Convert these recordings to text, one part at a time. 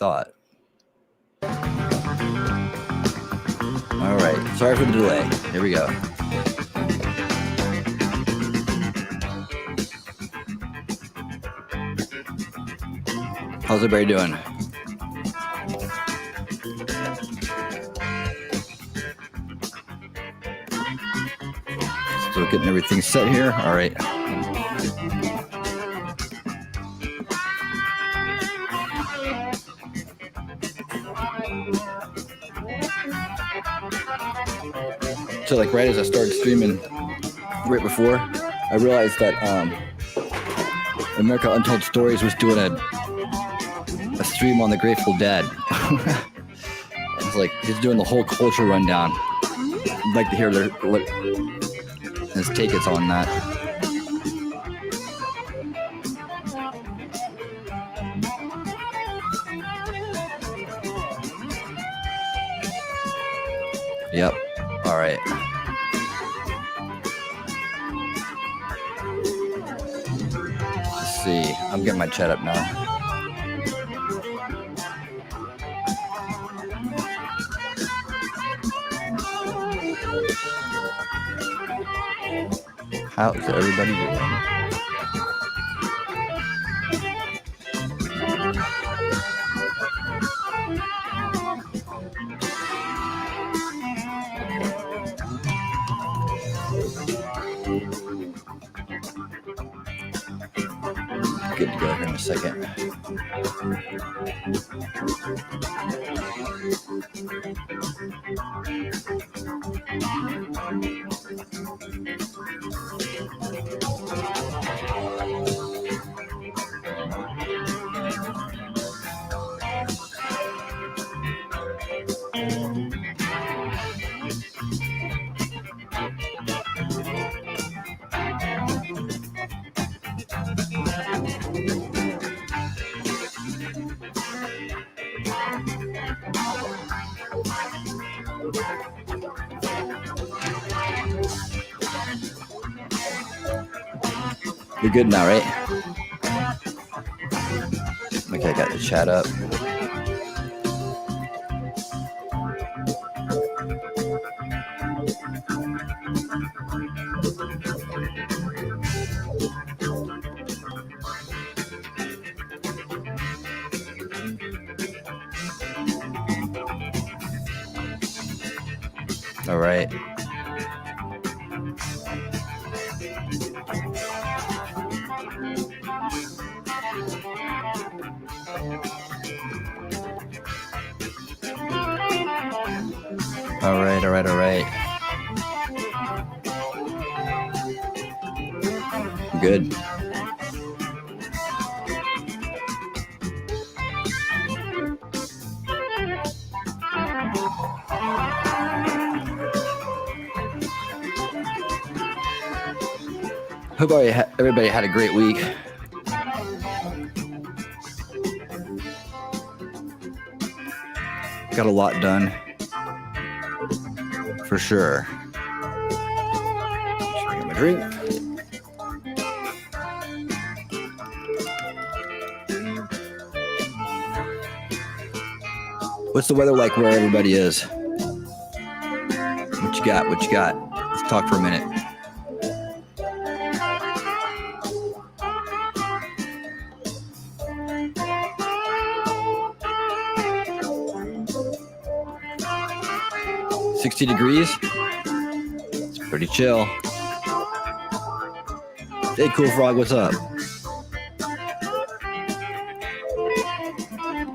thought. All right. Sorry for the delay. Here we go. How's everybody doing? Still getting everything set here. All right. So like right as I started streaming right before, I realized that America Untold Stories was doing a stream on the Grateful Dead. It's like he's doing the whole culture rundown. I'd like to hear his take it's on that. Yep. All right. Let's see. I'm getting my chat up now. How is everybody doing? Good to go here in a second. You're good now, right? Okay, I got the chat up. All right. All right. Good. Hope everybody had a great week. Got a lot done. For sure. Drinking my drink. What's the weather like where everybody is? What you got? Let's talk for a minute. $60 degrees. It's pretty chill. Hey, Cool Frog, what's up?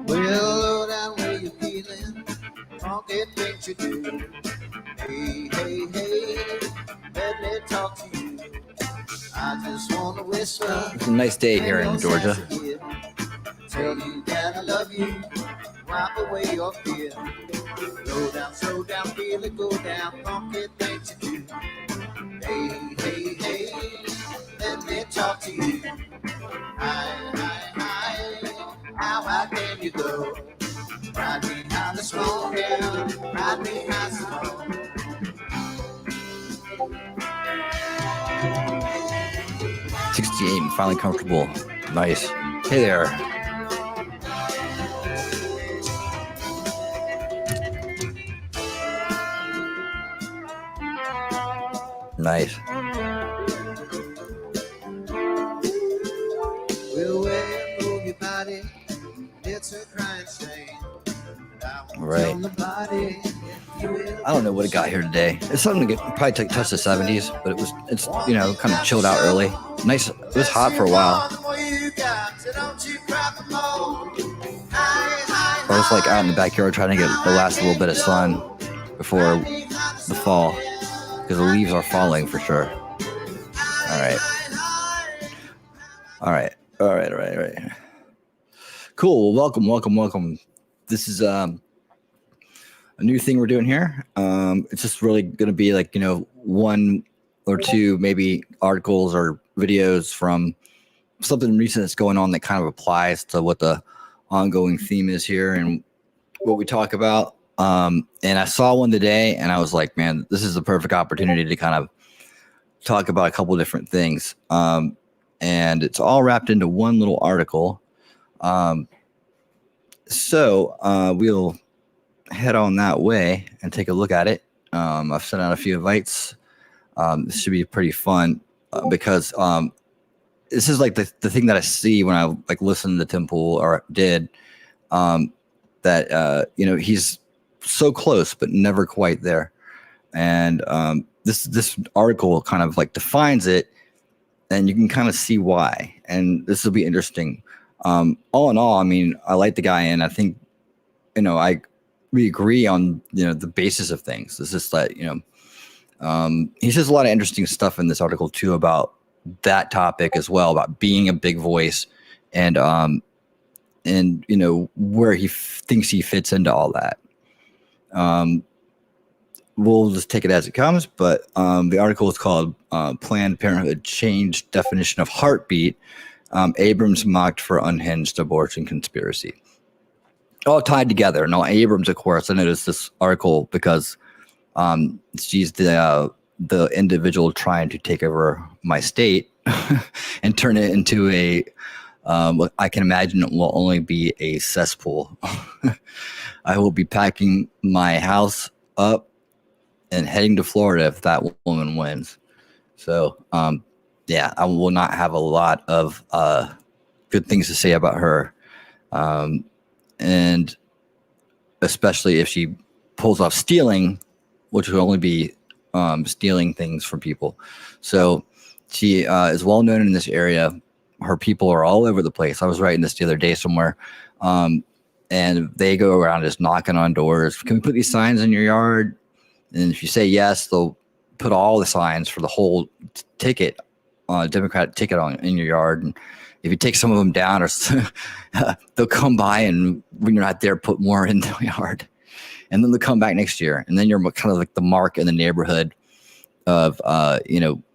Well, down where you feeling, funky things you do. Hey, let me talk to you. I just want to whisper. It's a nice day here in Georgia. Tell you that I love you. Wipe away your fear. Slow down, feel it go down, funky things you do. Hey, let me talk to you. Hi, how high can you go? Right behind the smoke, yeah, right behind the smoke. $68, finally comfortable. Nice. Hey there. Nice. Well, where move your body? It's a crying shame. Right. I don't know what it got here today. It's something to probably touch the 70s, but it's kind of chilled out early. Nice. It was hot for a while. I was like out in the backyard trying to get the last little bit of sun before the fall, because the leaves are falling for sure. All right. Cool. Welcome. This is a new thing we're doing here. It's just really going to be like, one or two maybe articles or videos from something recent that's going on that kind of applies to what the ongoing theme is here and what we talk about. And I saw one today and I was like, man, this is the perfect opportunity to kind of talk about a couple of different things. And it's all wrapped into one little article. So we'll head on that way and take a look at it. I've sent out a few invites. This should be pretty fun because this is like the thing that I see when I like listen to Tim Pool or did that he's so close but never quite there. And this article kind of like defines it, and you can kind of see why. And this will be interesting. All in all, I mean, I like the guy, and I think we agree on the basis of things. It's just that he says a lot of interesting stuff in this article too about that topic as well, about being a big voice and where he thinks he fits into all that. We'll just take it as it comes, but the article is called Planned Parenthood Changed Definition of Heartbeat. Abrams mocked for unhinged abortion conspiracy. All tied together. Now, Abrams, of course, I noticed this article because she's the individual trying to take over my state and turn it into what I can imagine it will only be a cesspool. I will be packing my house up and heading to Florida if that woman wins. So, yeah, I will not have a lot of good things to say about her. And especially if she pulls off stealing, which will only be stealing things from people. So she is well known in this area. Her people are all over the place. I was writing this the other day somewhere. And they go around just knocking on doors. Can we put these signs in your yard? And if you say yes, they'll put all the signs for the whole ticket, Democratic ticket in your yard. And if you take some of them down, or they'll come by and when you're not there, put more in the yard. And then they'll come back next year. And then you're kind of like the mark in the neighborhood of,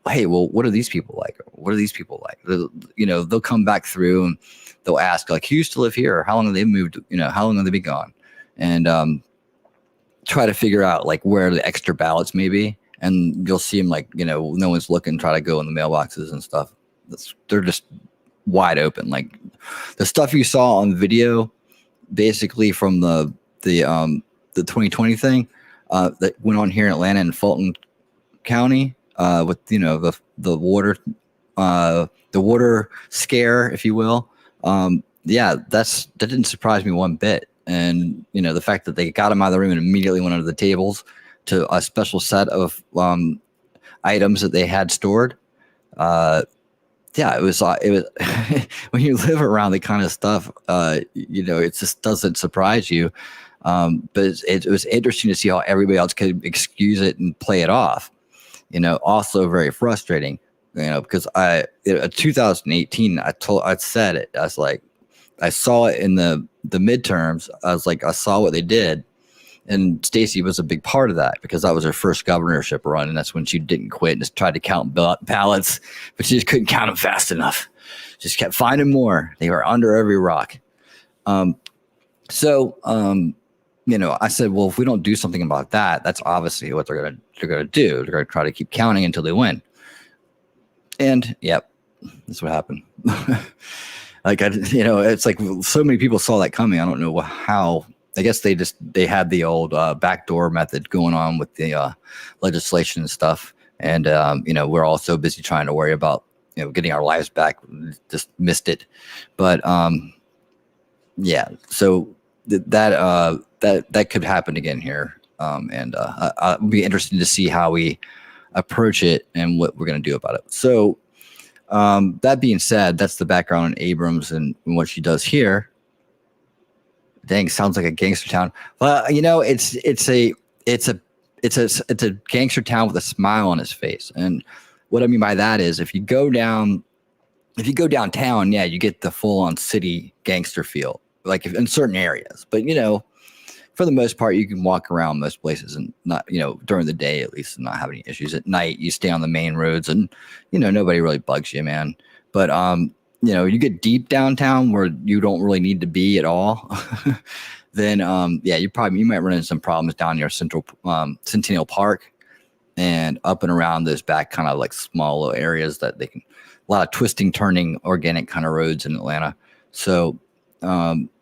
hey, well, what are these people like? What are these people like? They'll come back through and they'll ask, like, who used to live here? How long have they moved? How long have they been gone? And try to figure out like where the extra ballots may be. And you'll see them like, no one's looking, try to go in the mailboxes and stuff. They're just wide open. Like the stuff you saw on video, basically from the 2020 thing that went on here in Atlanta and Fulton County with the water scare, if you will. That didn't surprise me one bit. And the fact that they got him out of the room and immediately went under the tables to a special set of items that they had stored. It was when you live around the kind of stuff, it just doesn't surprise you. But it was interesting to see how everybody else could excuse it and play it off. Also very frustrating. Because in 2018, I said it. I was like, I saw it in the midterms. I was like, I saw what they did. And Stacey was a big part of that because that was her first governorship run. And that's when she didn't quit and just tried to count ballots, but she just couldn't count them fast enough. Just kept finding more. They were under every rock. I said, well, if we don't do something about that, that's obviously what they're going to do. They're going to try to keep counting until they win. And yep, that's what happened. It's like so many people saw that coming. I don't know how. I guess they had the old backdoor method going on with the legislation and stuff. And we're all so busy trying to worry about getting our lives back, just missed it. But yeah, so that could happen again here. And I'll be interested to see how we approach it and what we're going to do about it. So that being said, that's the background on Abrams and what she does here. Dang, sounds like a gangster town. Well, it's a gangster town with a smile on his face. And what I mean by that is if you go downtown, yeah, you get the full on city gangster feel, like in certain areas. But for the most part, you can walk around most places and not, during the day at least, and not have any issues. At night, you stay on the main roads and, nobody really bugs you, man. But, you get deep downtown where you don't really need to be at all. Then, yeah, you might run into some problems down near Centennial Park and up and around those back kind of like small little areas that a lot of twisting, turning, organic kind of roads in Atlanta. So,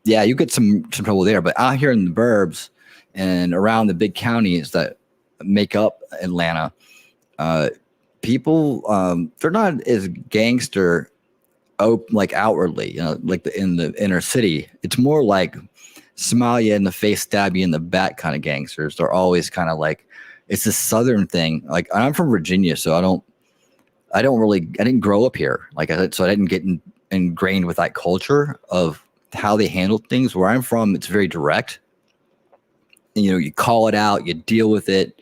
yeah, you get some trouble there, but out here in the burbs and around the big counties that make up Atlanta, people, they're not as gangster, like outwardly, like in the inner city. It's more like smile you in the face, stab you in the back kind of gangsters. They're always kind of like, it's a Southern thing. Like I'm from Virginia, so I didn't grow up here. Like I said, so I didn't get ingrained with that culture of how they handle things. Where I'm from, it's very direct. And, you call it out, you deal with it.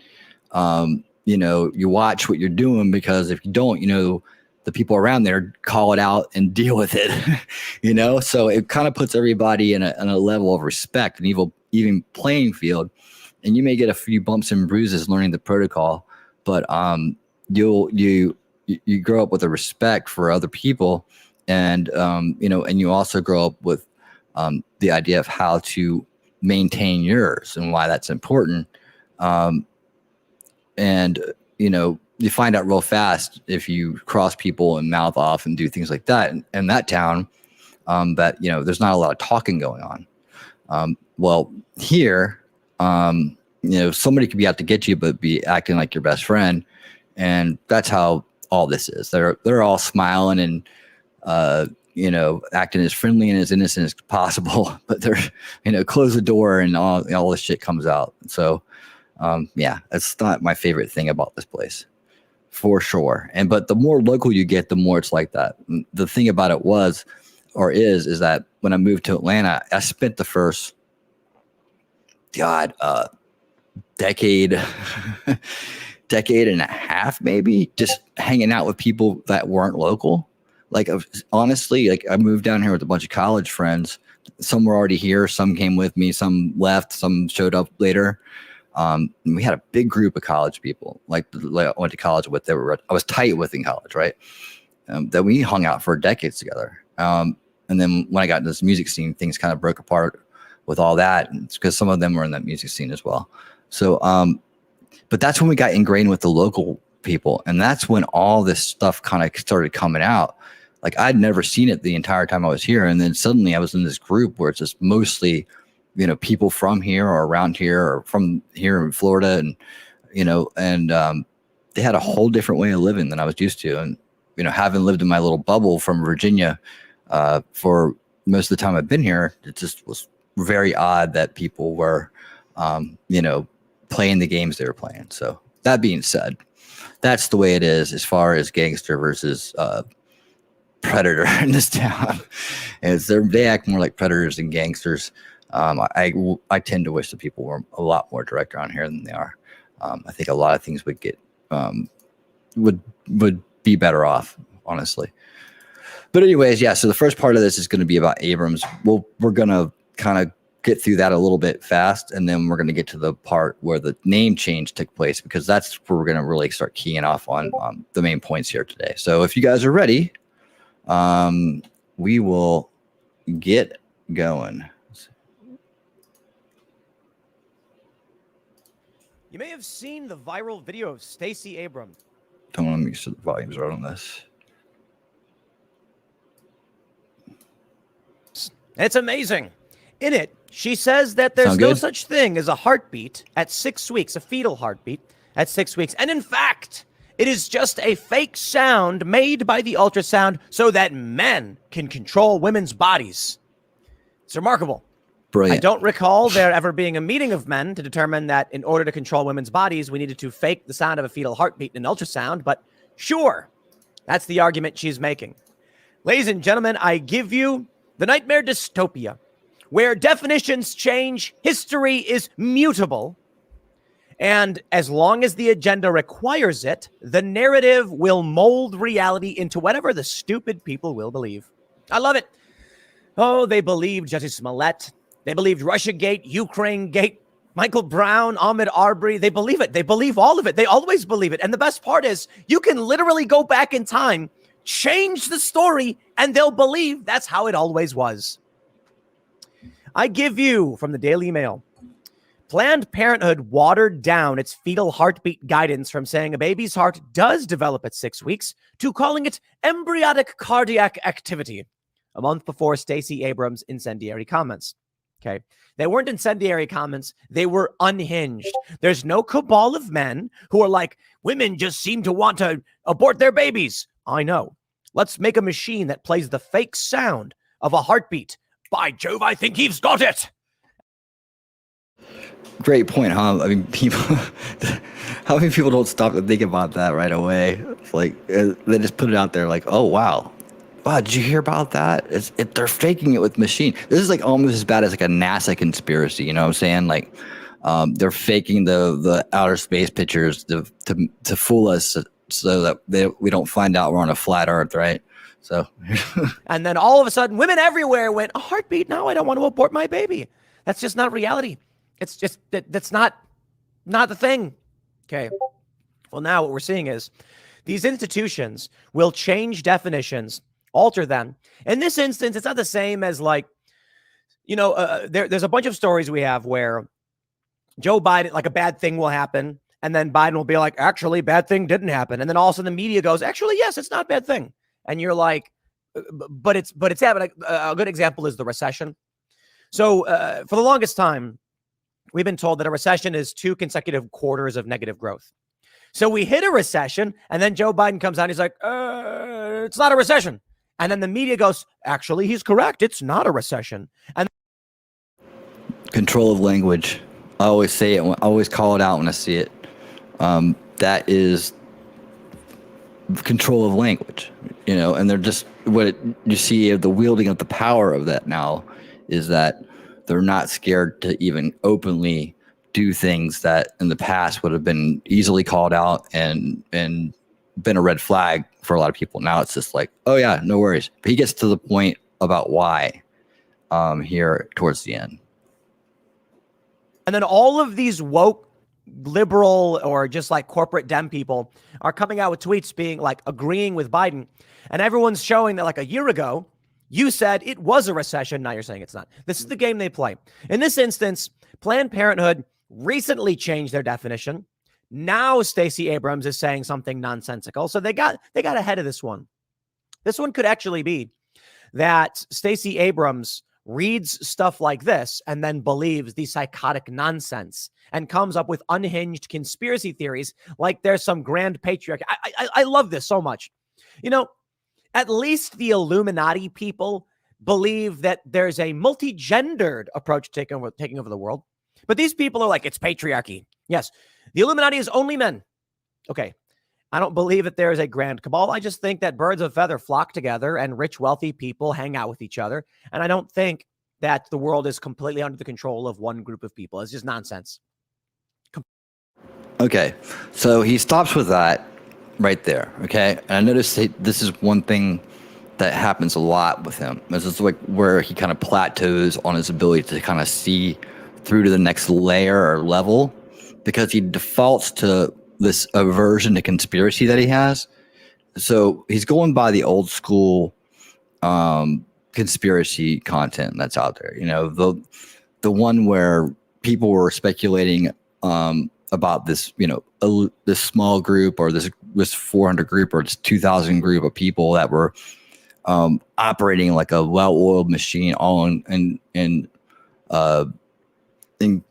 You watch what you're doing, because if you don't, the people around there call it out and deal with it. So it kind of puts everybody in a level of respect and even playing field. And you may get a few bumps and bruises learning the protocol, but you grow up with a respect for other people, and and you also grow up with the idea of how to maintain yours and why that's important. And you find out real fast if you cross people and mouth off and do things like that in that town, that there's not a lot of talking going on. Well, here, somebody could be out to get you, but be acting like your best friend, and that's how all this is. They're all smiling and acting as friendly and as innocent as possible, but they're close the door and all this shit comes out. So yeah, that's not my favorite thing about this place, for sure. But the more local you get, the more it's like that. The thing about it is that when I moved to Atlanta, I spent the first decade and a half, maybe, just hanging out with people that weren't local. Like, honestly, like I moved down here with a bunch of college friends. Some were already here. Some came with me. Some left. Some showed up later. And we had a big group of college people, like I went to college with. I was tight with in college, right? That we hung out for decades together. And then when I got into this music scene, things kind of broke apart with all that, because some of them were in that music scene as well. So, but that's when we got ingrained with the local people, and that's when all this stuff kind of started coming out. Like I'd never seen it the entire time I was here, and then suddenly I was in this group where it's just mostly, people from here or around here or from here in Florida, and they had a whole different way of living than I was used to, and having lived in my little bubble from Virginia for most of the time I've been here, it just was very odd that people were, playing the games they were playing. So that being said, that's the way it is as far as gangster versus predator in this town. They act more like predators than gangsters. I tend to wish that people were a lot more direct around here than they are. I think a lot of things would get would be better off, honestly. But anyways, yeah. So the first part of this is going to be about Abrams. We're going to kind of get through that a little bit fast, and then we're going to get to the part where the name change took place, because that's where we're going to really start keying off on the main points here today. So if you guys are ready, we will get going. You may have seen the viral video of Stacey Abrams. Don't want to make sure the volume's right on this. It's amazing. In it, she says that there's no such thing as a heartbeat at 6 weeks, a fetal heartbeat at 6 weeks. And in fact, It is just a fake sound made by the ultrasound so that men can control women's bodies. It's remarkable. Brilliant. I don't recall there ever being a meeting of men to determine that in order to control women's bodies, we needed to fake the sound of a fetal heartbeat in an ultrasound, but sure, that's the argument she's making. Ladies and gentlemen, I give you the nightmare dystopia, where definitions change, history is mutable, and as long as the agenda requires it, the narrative will mold reality into whatever the stupid people will believe. I love it. Oh, they believed Jesse Smollett. They believed Russiagate, Ukrainegate, Michael Brown, Ahmaud Arbery. They believe it. They believe all of it. They always believe it. And the best part is you can literally go back in time, change the story, and they'll believe that's how it always was. I give you, from the Daily Mail, Planned Parenthood watered down its fetal heartbeat guidance from saying a baby's heart does develop at 6 weeks to calling it embryonic cardiac activity, a month before Stacey Abrams' incendiary comments. Okay. They weren't incendiary comments. They were unhinged. There's no cabal of men who are like, women just seem to want to abort their babies. I know. Let's make a machine that plays the fake sound of a heartbeat. By Jove, I think he's got it. Great point, huh? I mean, people, how many people don't stop to think about that right away? It's like, they just put it out there like, oh, wow, did you hear about that? They're faking it with machine. This is like almost as bad as like a NASA conspiracy, you know what I'm saying? Like, they're faking the outer space pictures to fool us so that we don't find out we're on a flat Earth, right? So, and then all of a sudden, women everywhere went, a heartbeat? No, I don't want to abort my baby. That's just not reality. It's just that's not the thing. Okay. Well, now what we're seeing is these institutions will change definitions, alter them. In this instance, it's not the same as like, there's a bunch of stories we have where Joe Biden, like a bad thing will happen. And then Biden will be like, actually, bad thing didn't happen. And then all of a sudden the media goes, actually, yes, it's not a bad thing. And you're like, but it's happening. A good example is the recession. So for the longest time, we've been told that a recession is 2 consecutive quarters of negative growth. So we hit a recession, and then Joe Biden comes out and he's like, it's not a recession. And then the media goes, actually, he's correct. It's not a recession. And control of language. I always say it. I always call it out when I see it. That is control of language, and they're just you see the wielding of the power of that now is that they're not scared to even openly do things that in the past would have been easily called out and been a red flag for a lot of people. Now it's just like, oh yeah, no worries. But he gets to the point about why here towards the end. And then all of these woke liberal or just like corporate Dem people are coming out with tweets being like agreeing with Biden. And everyone's showing that like a year ago, you said it was a recession. Now you're saying it's not. This is the game they play. In this instance, Planned Parenthood recently changed their definition. Now Stacey Abrams is saying something nonsensical. So they got ahead of this one. This one could actually be that Stacey Abrams reads stuff like this and then believes the psychotic nonsense and comes up with unhinged conspiracy theories like there's some grand patriarchy. I love this so much. At least the Illuminati people believe that there's a multi-gendered approach to taking over the world. But these people are like, it's patriarchy. Yes, the Illuminati is only men. Okay, I don't believe that there is a grand cabal. I just think that birds of a feather flock together and rich, wealthy people hang out with each other. And I don't think that the world is completely under the control of one group of people. It's just nonsense. Okay, so he stops with that right there, okay? And I noticed this is one thing that happens a lot with him. This is like where he kind of plateaus on his ability to kind of see through to the next layer or level because he defaults to this aversion to conspiracy that he has. So he's going by the old school conspiracy content that's out there. The one where people were speculating about this, this small group or this 400 group or this 2,000 group of people that were operating like a well-oiled machine, all in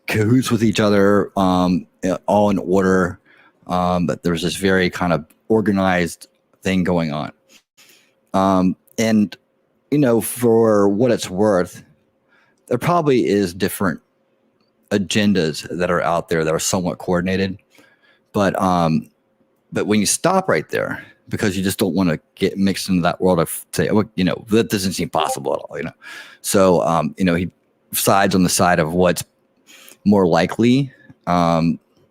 cahoots with each other, all in order. But there's this very kind of organized thing going on. And for what it's worth, there probably is different agendas that are out there that are somewhat coordinated, but when you stop right there, because you just don't want to get mixed into that world of say, that doesn't seem possible at all, So, he sides on the side of what's more likely,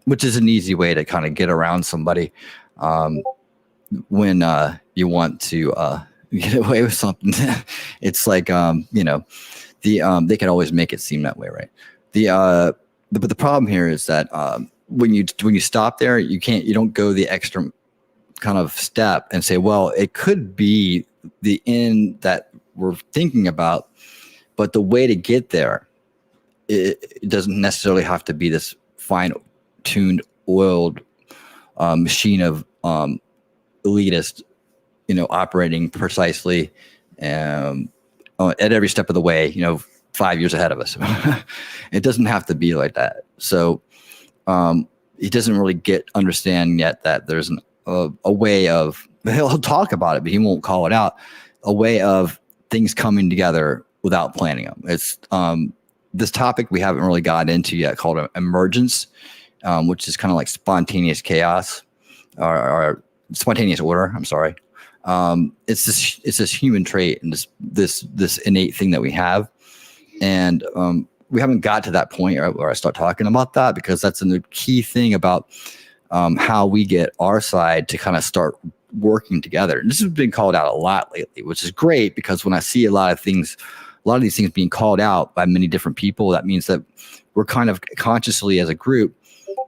which is an easy way to kind of get around somebody when you want to get away with something. It's like, they can always make it seem that way, right? But the problem here is that when you stop there, you don't go the extra kind of step and say, well, it could be the end that we're thinking about, but the way to get there, it doesn't necessarily have to be this fine-tuned, oiled machine of elitist, operating precisely at every step of the way, 5 years ahead of us. It doesn't have to be like that. So he doesn't really understand yet that there's a way of, he'll talk about it, but he won't call it out, a way of things coming together without planning them. It's this topic we haven't really gotten into yet, called emergence, which is kind of like spontaneous chaos or spontaneous order. I'm sorry. It's this human trait and this innate thing that we have. And we haven't got to that point where I start talking about that, because that's the key thing about how we get our side to kind of start working together. And this has been called out a lot lately, which is great, because when I see a lot of these things being called out by many different people, that means that we're kind of consciously as a group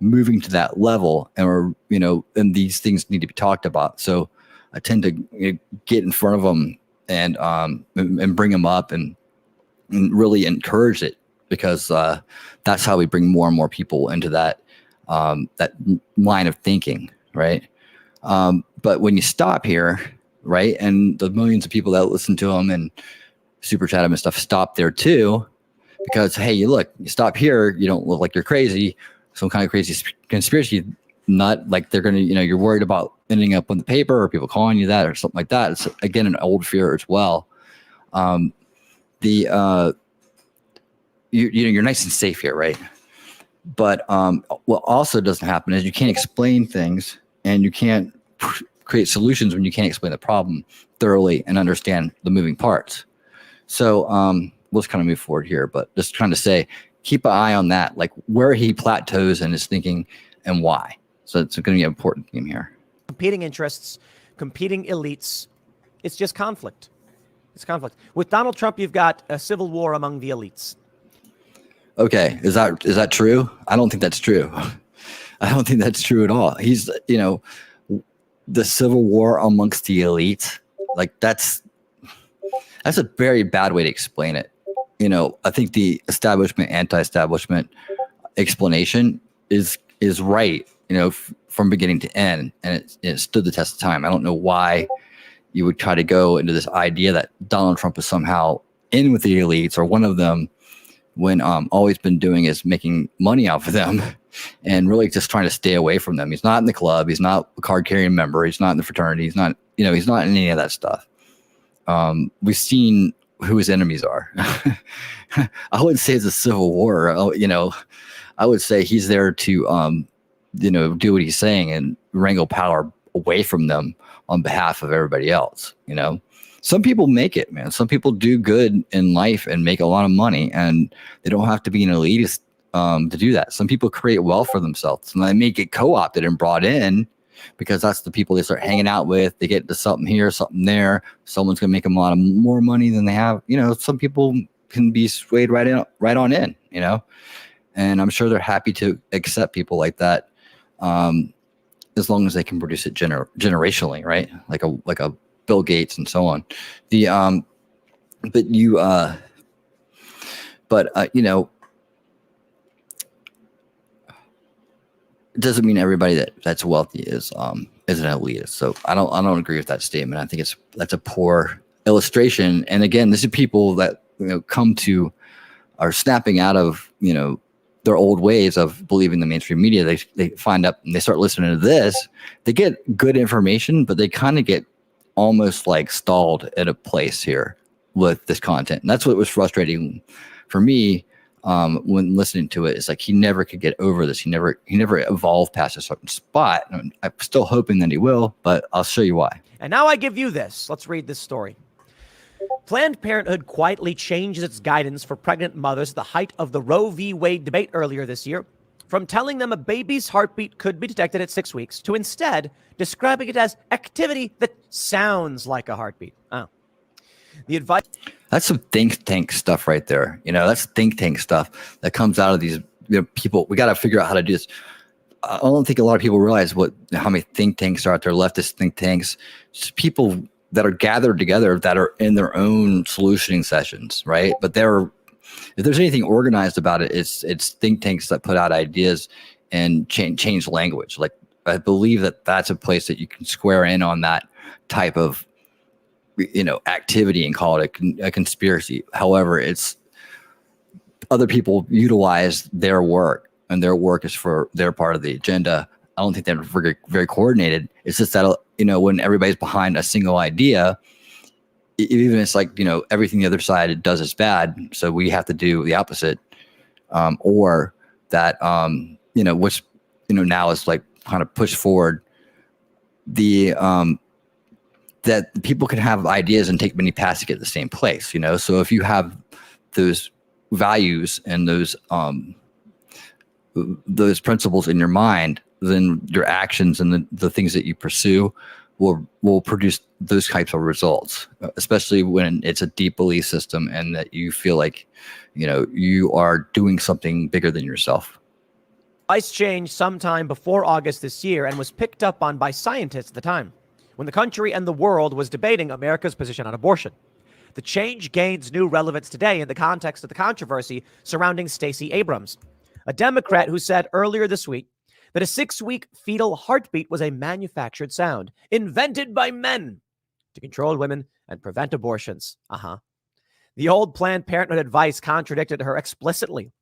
moving to that level, and and these things need to be talked about. So I tend to get in front of them and bring them up and really encourage it, because that's how we bring more and more people into that line of thinking, right? But when you stop here, right, and the millions of people that listen to them and super chat them and stuff stop there too, because hey, you stop here, you don't look like you're crazy, some kind of crazy conspiracy nut, like they're gonna, you're worried about ending up on the paper or people calling you that or something like that. It's again an old fear as well. You're nice and safe here, right? But what also doesn't happen is you can't explain things, and you can't create solutions when you can't explain the problem thoroughly and understand the moving parts. So let's kind of move forward here, but just trying to say, keep an eye on that, like where he plateaus in his thinking and why. So it's going to be an important theme here. Competing interests, competing elites. It's just conflict. It's conflict. With Donald Trump, you've got a civil war among the elites. Okay, is that true? I don't think that's true. I don't think that's true at all. He's, the civil war amongst the elites, like that's a very bad way to explain it. I think the establishment, anti-establishment explanation is right, from beginning to end, and it stood the test of time. I don't know why you would try to go into this idea that Donald Trump is somehow in with the elites or one of them, when all he's been doing is making money off of them and really just trying to stay away from them. He's not in the club. He's not a card-carrying member. He's not in the fraternity. He's not, he's not in any of that stuff. We've seen who his enemies are. I wouldn't say it's a civil war. I would say he's there to, do what he's saying and wrangle power away from them on behalf of everybody else. Some people make it, man. Some people do good in life and make a lot of money, and they don't have to be an elitist to do that. Some people create wealth for themselves, and they may get co-opted and brought in because that's the people they start hanging out with. They get to something here, something there. Someone's going to make them a lot of more money than they have. Some people can be swayed right on in, and I'm sure they're happy to accept people like that, as long as they can produce it generationally, right? Like a Bill Gates and so on. It doesn't mean everybody that's wealthy is an elitist. So I don't agree with that statement. I think that's a poor illustration. And again, this is people that are snapping out of their old ways of believing the mainstream media. They find up and they start listening to this. They get good information, but they kind of get almost like stalled at a place here with this content. And that's what was frustrating for me when listening to it. It's like he never could get over this. He never evolved past a certain spot. And I'm still hoping that he will, but I'll show you why. And now I give you this. Let's read this story. Planned Parenthood quietly changes its guidance for pregnant mothers at the height of the Roe v. Wade debate earlier this year, from telling them a baby's heartbeat could be detected at 6 weeks to instead describing it as activity that sounds like a heartbeat. Oh. The advice... That's some think tank stuff right there. That's think tank stuff that comes out of these people. We got to figure out how to do this. I don't think a lot of people realize how many think tanks are out there, leftist think tanks, just people that are gathered together that are in their own solutioning sessions, right? But if there's anything organized about it, it's think tanks that put out ideas and change language. Like, I believe that's a place that you can square in on that type of activity and call it a conspiracy. However, it's other people utilize their work, and their work is for their part of the agenda. I don't think they're very, very coordinated. It's just that, when everybody's behind a single idea, even it's like, everything the other side does is bad, so we have to do the opposite. Or that, which, now is like kind of pushed forward that people can have ideas and take many paths to get to the same place, So if you have those values and those principles in your mind, then your actions and the things that you pursue will produce those types of results, especially when it's a deep belief system and that you feel like, you are doing something bigger than yourself. Ice changed sometime before August this year and was picked up on by scientists at the time, when the country and the world was debating America's position on abortion. The change gains new relevance today in the context of the controversy surrounding Stacey Abrams, a Democrat who said earlier this week that a 6-week fetal heartbeat was a manufactured sound invented by men to control women and prevent abortions. The old Planned Parenthood advice contradicted her explicitly.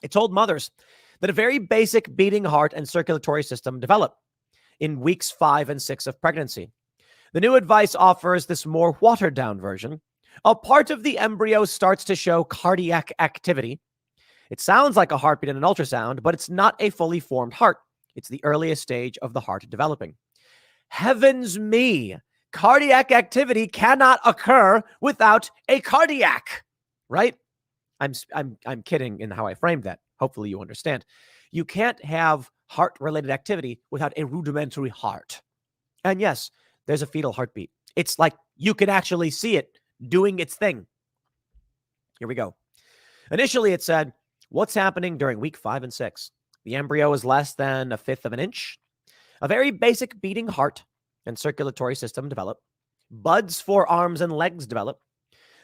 It told mothers that a very basic beating heart and circulatory system develop in weeks 5 and 6 of pregnancy. The new advice offers this more watered-down version. A part of the embryo starts to show cardiac activity. It sounds like a heartbeat in an ultrasound, but it's not a fully formed heart. It's the earliest stage of the heart developing. Heavens me! Cardiac activity cannot occur without a cardiac, right? I'm kidding in how I framed that. Hopefully you understand. You can't have heart-related activity without a rudimentary heart. And yes, there's a fetal heartbeat. It's like you can actually see it doing its thing. Here we go. Initially, it said, what's happening during week 5 and 6? The embryo is less than 1/5 of an inch. A very basic beating heart and circulatory system develop. Buds for arms and legs develop.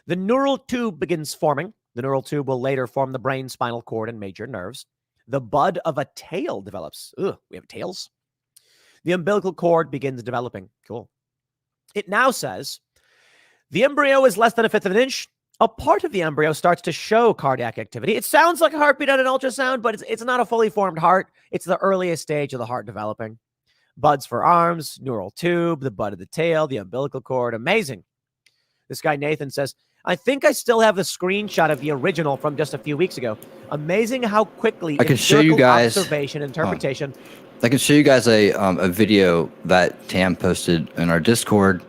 The neural tube begins forming. The neural tube will later form the brain, spinal cord, and major nerves. The bud of a tail develops. Ugh, we have tails. The umbilical cord begins developing. Cool. It now says the embryo is less than 1/5 of an inch. A part of the embryo starts to show cardiac activity. It sounds like a heartbeat on an ultrasound, but it's not a fully formed heart. It's the earliest stage of the heart developing. Buds for arms, neural tube, the bud of the tail, the umbilical cord. Amazing. This guy, Nathan, says, I think I still have the screenshot of the original from just a few weeks ago. Amazing how quickly I can show you guys observation, interpretation. I can show you guys a video that Tam posted in our Discord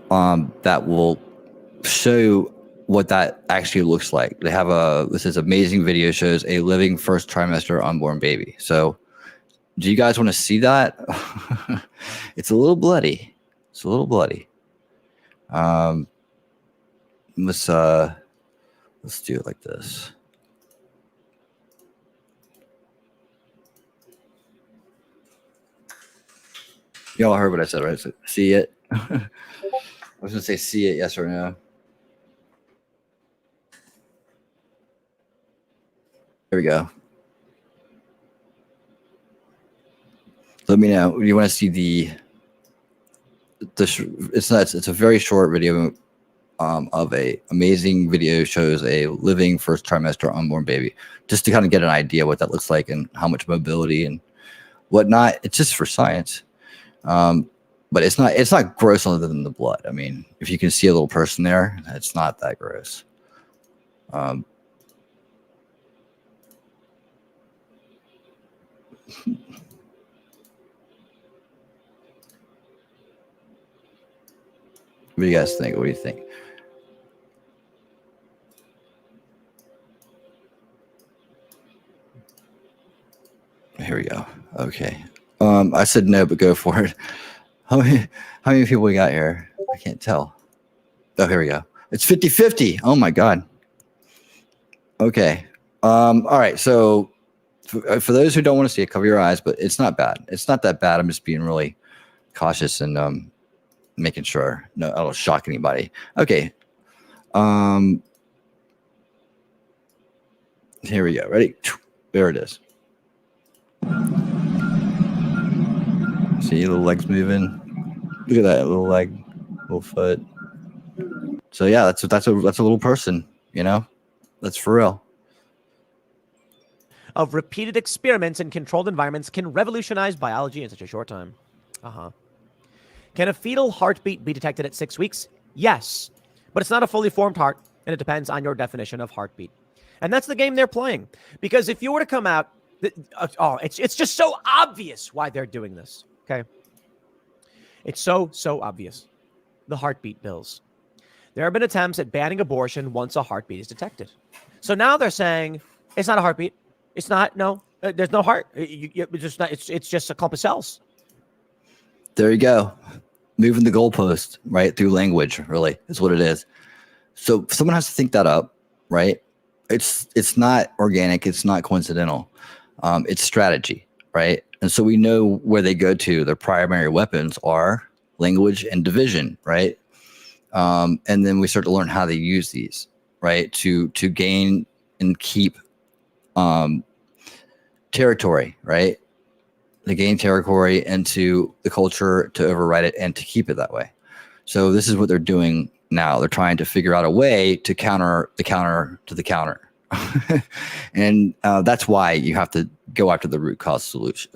that will show what that actually looks like. They have this is amazing video, shows a living first trimester unborn baby. So do you guys want to see that? It's a little bloody. It's a little bloody. Let's do it like this. Y'all heard what I said, right? So, see it? I was gonna say see it, yes or no. There we go. Let me know. You want to see it's a very short video. of a amazing video shows a living first trimester unborn baby, just to kind of get an idea what that looks like and how much mobility and whatnot. It's just for science. But it's not gross other than the blood. I mean, if you can see a little person there, it's not that gross. What do you guys think? What do you think? Here we go. Okay. I said no, but go for it. How many people we got here? I can't tell. Oh, here we go. It's 50-50. Oh my God. Okay. All right. So for those who don't want to see it, cover your eyes, but it's not bad. It's not that bad. I'm just being really cautious and making sure I don't shock anybody. Okay. Here we go. Ready? There it is. See little legs moving. Look at that little leg, little foot. So yeah, that's a little person. You know, that's for real. Of repeated experiments in controlled environments can revolutionize biology in such a short time. Can a fetal heartbeat be detected at 6 weeks? Yes, but it's not a fully formed heart, and it depends on your definition of heartbeat. And that's the game they're playing. Because if you were to come out, it's just so obvious why they're doing this. Okay, it's so obvious. The heartbeat bills. There have been attempts at banning abortion once a heartbeat is detected. So now they're saying it's not a heartbeat. It's not. No, there's no heart. It's just not. It's just a clump of cells. There you go. Moving the goalpost, right? Through language, really, is what it is. So someone has to think that up, right? It's not organic. It's not coincidental. It's strategy, right? And so we know where they go to. Their primary weapons are language and division, right? And then we start to learn how they use these, right? To gain and keep territory, right? To gain territory into the culture, to override it, and to keep it that way. So this is what they're doing now. They're trying to figure out a way to counter the counter to the counter. And that's why you have to go after the root cause solution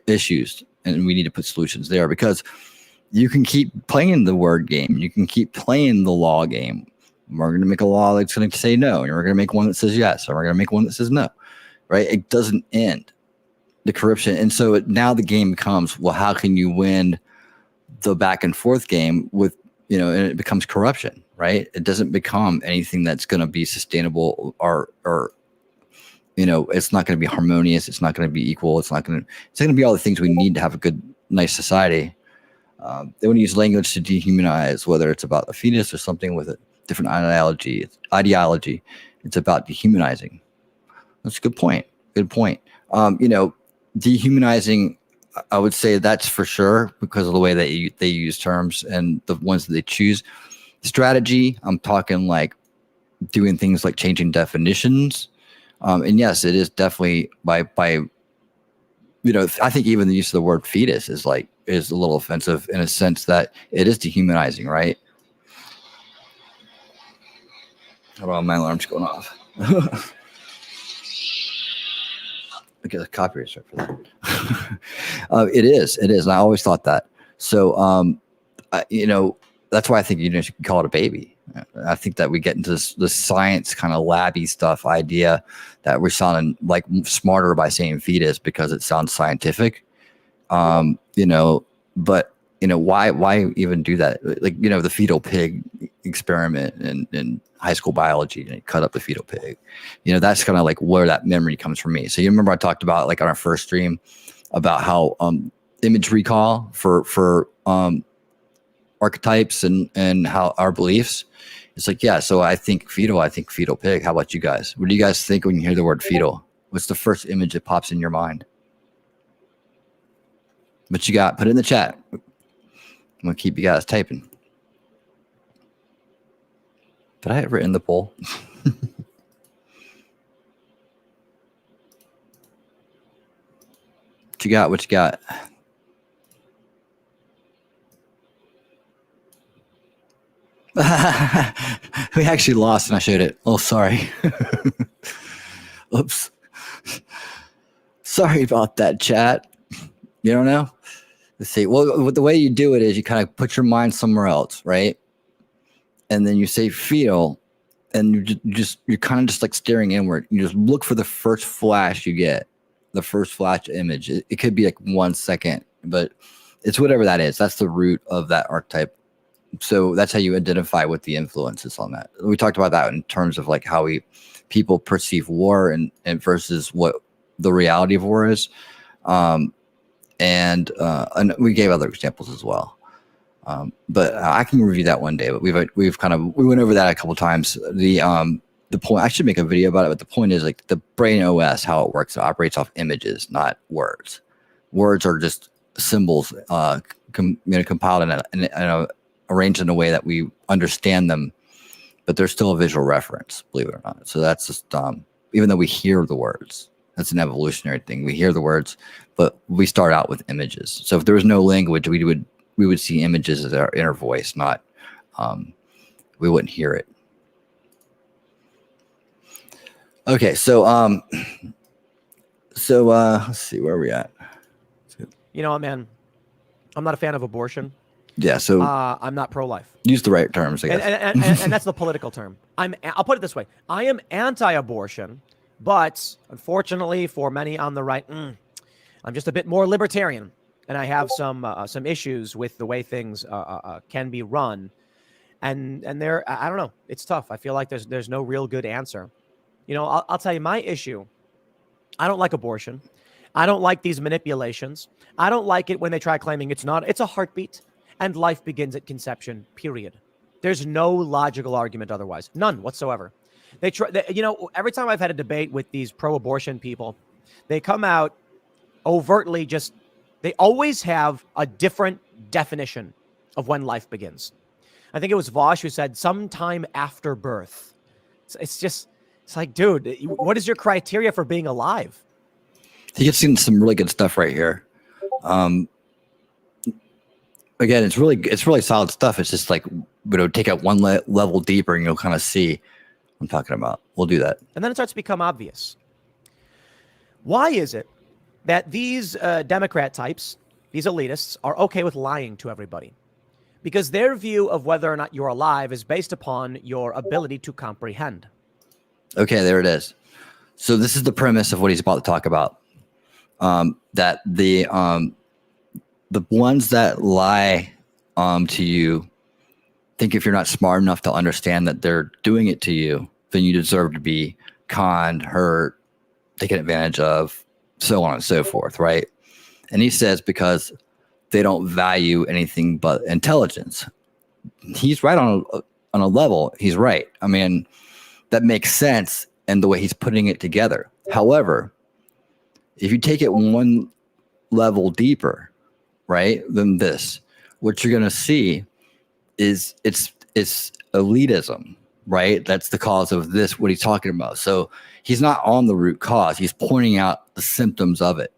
issues, and we need to put solutions there, because you can keep playing the word game. You can keep playing the law game. We're going to make a law that's going to say no, and we're going to make one that says yes, and we're going to make one that says no, right? It doesn't end. The corruption. And so now the game becomes, well, how can you win the back and forth game with, and it becomes corruption, right? It doesn't become anything that's going to be sustainable or it's not going to be harmonious. It's not going to be equal. It's going to be all the things we need to have a good, nice society. They want to use language to dehumanize, whether it's about a fetus or something with a different ideology. It's about dehumanizing. That's a good point. Good point. Dehumanizing, I would say that's for sure, because of the way that they use terms and the ones that they choose. Strategy, I'm talking like doing things like changing definitions. And yes, it is definitely by I think even the use of the word fetus is a little offensive in a sense that it is dehumanizing, right? Hold on, my alarm's going off. I get a copyright strike for that. It is. And I always thought that. So, that's why I think you should call it a baby. I think that we get into this science kind of labby stuff idea that we're sounding like smarter by saying fetus because it sounds scientific. But why even do that? Like, the fetal pig experiment in high school biology, and you cut up the fetal pig. That's kind of like where that memory comes from me. So you remember I talked about, like, on our first stream about how image recall for archetypes and how our beliefs. It's like, yeah, so I think fetal pig. How about you guys? What do you guys think when you hear the word fetal? What's the first image that pops in your mind? What you got? Put it in the chat. I'm gonna keep you guys typing. Did I ever end the poll? What you got? What you got? We actually lost, and I showed it. Oh, sorry. Oops. Sorry about that, chat. You don't know? Let's see. Well, the way you do it is you kind of put your mind somewhere else, right? And then you say feel, and you're kind of just like staring inward. You just look for the first flash you get, the first flash image. It could be like 1 second, but it's whatever that is. That's the root of that archetype. So that's how you identify what the influence is on that. We talked about that in terms of like how people perceive war and versus what the reality of war is. And we gave other examples as well. But I can review that one day. But we went over that a couple times. The point, I should make a video about it. But the point is like the brain OS, how it works. It operates off images, not words. Words are just symbols, compiled and arranged in a way that we understand them, but they're still a visual reference, believe it or not. So that's just even though we hear the words, that's an evolutionary thing. We hear the words, but we start out with images. So if there was no language, we would see images as our inner voice, not we wouldn't hear it. Okay, so let's see, where are we at? You know what, man? I'm not a fan of abortion. Yeah, so I'm not pro-life. Use the right terms, I guess. And that's the political term. I'll put it this way. I am anti-abortion, but unfortunately for many on the right, I'm just a bit more libertarian. And I have some issues with the way things can be run. And I don't know. It's tough. I feel like there's no real good answer. You know, I'll tell you my issue. I don't like abortion. I don't like these manipulations. I don't like it when they try claiming it's a heartbeat and life begins at conception, period. There's no logical argument otherwise. None whatsoever. Every time I've had a debate with these pro-abortion people, they come out overtly they always have a different definition of when life begins. I think it was Vosh who said sometime after birth. It's like, dude, what is your criteria for being alive? You can see some really good stuff right here. Again, it's really solid stuff. It's just like, take it one level deeper and you'll kind of see what I'm talking about. We'll do that. And then it starts to become obvious. Why is it that these Democrat types, these elitists, are okay with lying to everybody? Because their view of whether or not you're alive is based upon your ability to comprehend. Okay, there it is. So this is the premise of what he's about to talk about. That the ones that lie to you think if you're not smart enough to understand that they're doing it to you, then you deserve to be conned, hurt, taken advantage of, so on and so forth, right? And he says because they don't value anything but intelligence. He's right on a level. He's right. I mean, that makes sense in the way he's putting it together. However, if you take it one level deeper, right, than this, what you're going to see is it's elitism, right? That's the cause of this, what he's talking about. So he's not on the root cause. He's pointing out the symptoms of it.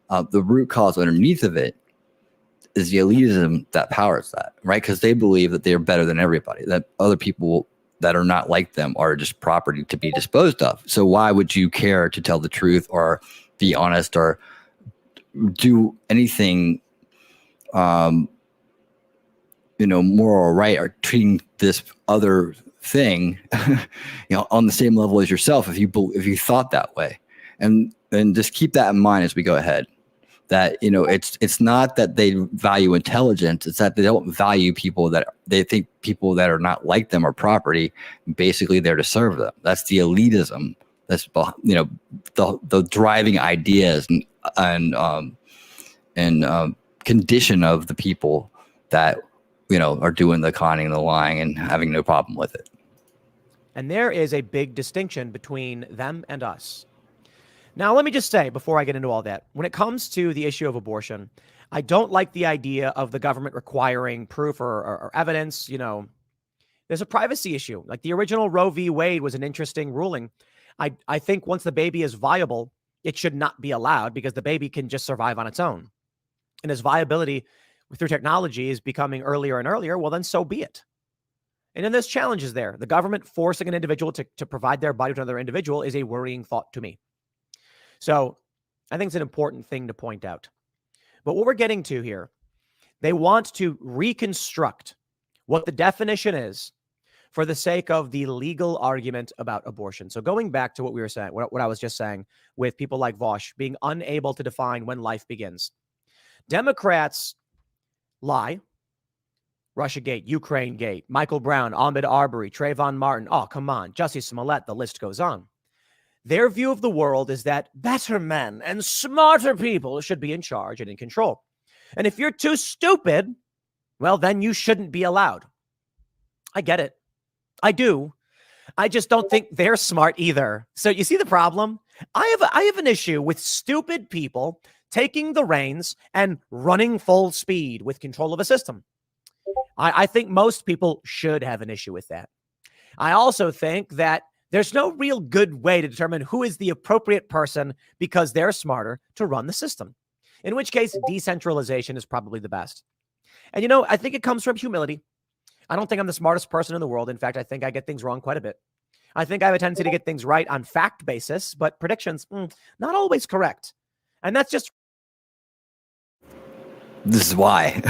The root cause underneath of it is the elitism that powers that, right? Because they believe that they're better than everybody, that other people that are not like them are just property to be disposed of. So why would you care to tell the truth or be honest or do anything, moral right, or treating this other thing, on the same level as yourself if you thought that way, and just keep that in mind as we go ahead. That it's not that they value intelligence; it's that they don't value people that they think people that are not like them are property, basically there to serve them. That's the elitism. That's the driving ideas and condition of the people that are doing the conning and the lying and having no problem with it. And there is a big distinction between them and us. Now, let me just say, before I get into all that, when it comes to the issue of abortion, I don't like the idea of the government requiring proof or evidence. There's a privacy issue. Like the original Roe v. Wade was an interesting ruling. I think once the baby is viable, it should not be allowed because the baby can just survive on its own. And as viability through technology is becoming earlier and earlier, well, then so be it. And then there's challenges there. The government forcing an individual to provide their body to another individual is a worrying thought to me. So I think it's an important thing to point out. But what we're getting to here, they want to reconstruct what the definition is for the sake of the legal argument about abortion. So going back to what we were saying, what I was just saying with people like Vosh being unable to define when life begins. Democrats lie. Russiagate, Ukrainegate, Michael Brown, Ahmaud Arbery, Trayvon Martin. Oh, come on. Jussie Smollett, the list goes on. Their view of the world is that better men and smarter people should be in charge and in control. And if you're too stupid, well, then you shouldn't be allowed. I get it. I do. I just don't think they're smart either. So you see the problem? I have an issue with stupid people taking the reins and running full speed with control of a system. I think most people should have an issue with that. I also think that there's no real good way to determine who is the appropriate person because they're smarter to run the system, in which case decentralization is probably the best. And, you know, I think it comes from humility. I don't think I'm the smartest person in the world. In fact, I think I get things wrong quite a bit. I think I have a tendency to get things right on fact basis, but predictions, not always correct. And that's just This is why.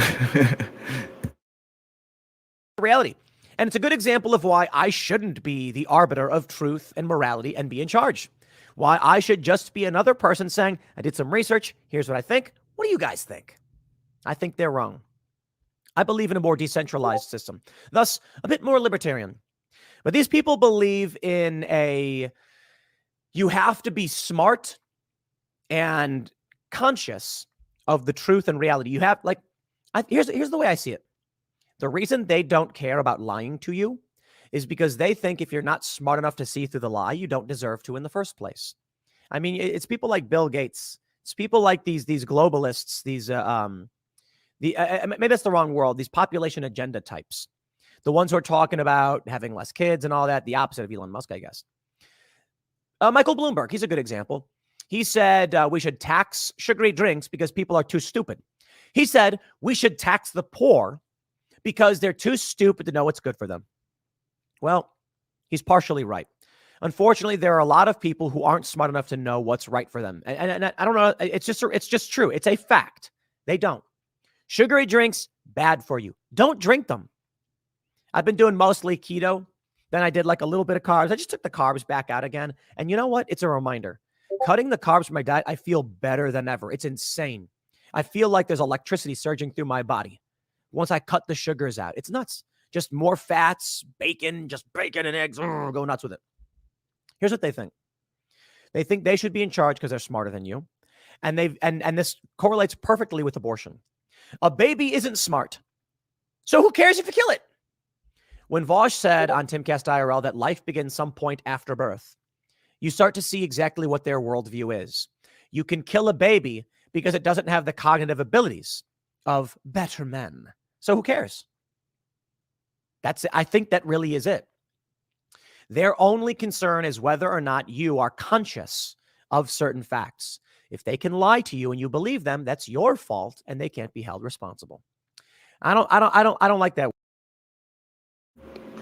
reality. And it's a good example of why I shouldn't be the arbiter of truth and morality and be in charge. Why I should just be another person saying, I did some research. Here's what I think. What do you guys think? I think they're wrong. I believe in a more decentralized system, thus a bit more libertarian. But these people believe in you have to be smart and conscious of the truth and reality. You have here's the way I see it. The reason they don't care about lying to you is because they think if you're not smart enough to see through the lie, you don't deserve to in the first place. I mean, it's people like Bill Gates. It's people like these globalists, maybe that's the wrong word, these population agenda types. The ones who are talking about having less kids and all that, the opposite of Elon Musk, I guess. Michael Bloomberg, he's a good example. He said we should tax sugary drinks because people are too stupid. He said we should tax the poor because they're too stupid to know what's good for them. Well, he's partially right. Unfortunately, there are a lot of people who aren't smart enough to know what's right for them. And I don't know. It's just true. It's a fact. They don't. Sugary drinks, bad for you. Don't drink them. I've been doing mostly keto. Then I did like a little bit of carbs. I just took the carbs back out again. And you know what? It's a reminder. Cutting the carbs from my diet, I feel better than ever. It's insane. I feel like there's electricity surging through my body once I cut the sugars out. It's nuts. Just more fats, bacon, just bacon and eggs. Go nuts with it. Here's what they think. They think they should be in charge because they're smarter than you. And this correlates perfectly with abortion. A baby isn't smart. So who cares if you kill it? When Vosh said on Timcast IRL that life begins some point after birth, you start to see exactly what their worldview is. You can kill a baby because it doesn't have the cognitive abilities of better men. So who cares? That's it. I think that really is it. Their only concern is whether or not you are conscious of certain facts. If they can lie to you and you believe them, that's your fault and they can't be held responsible. I don't like that.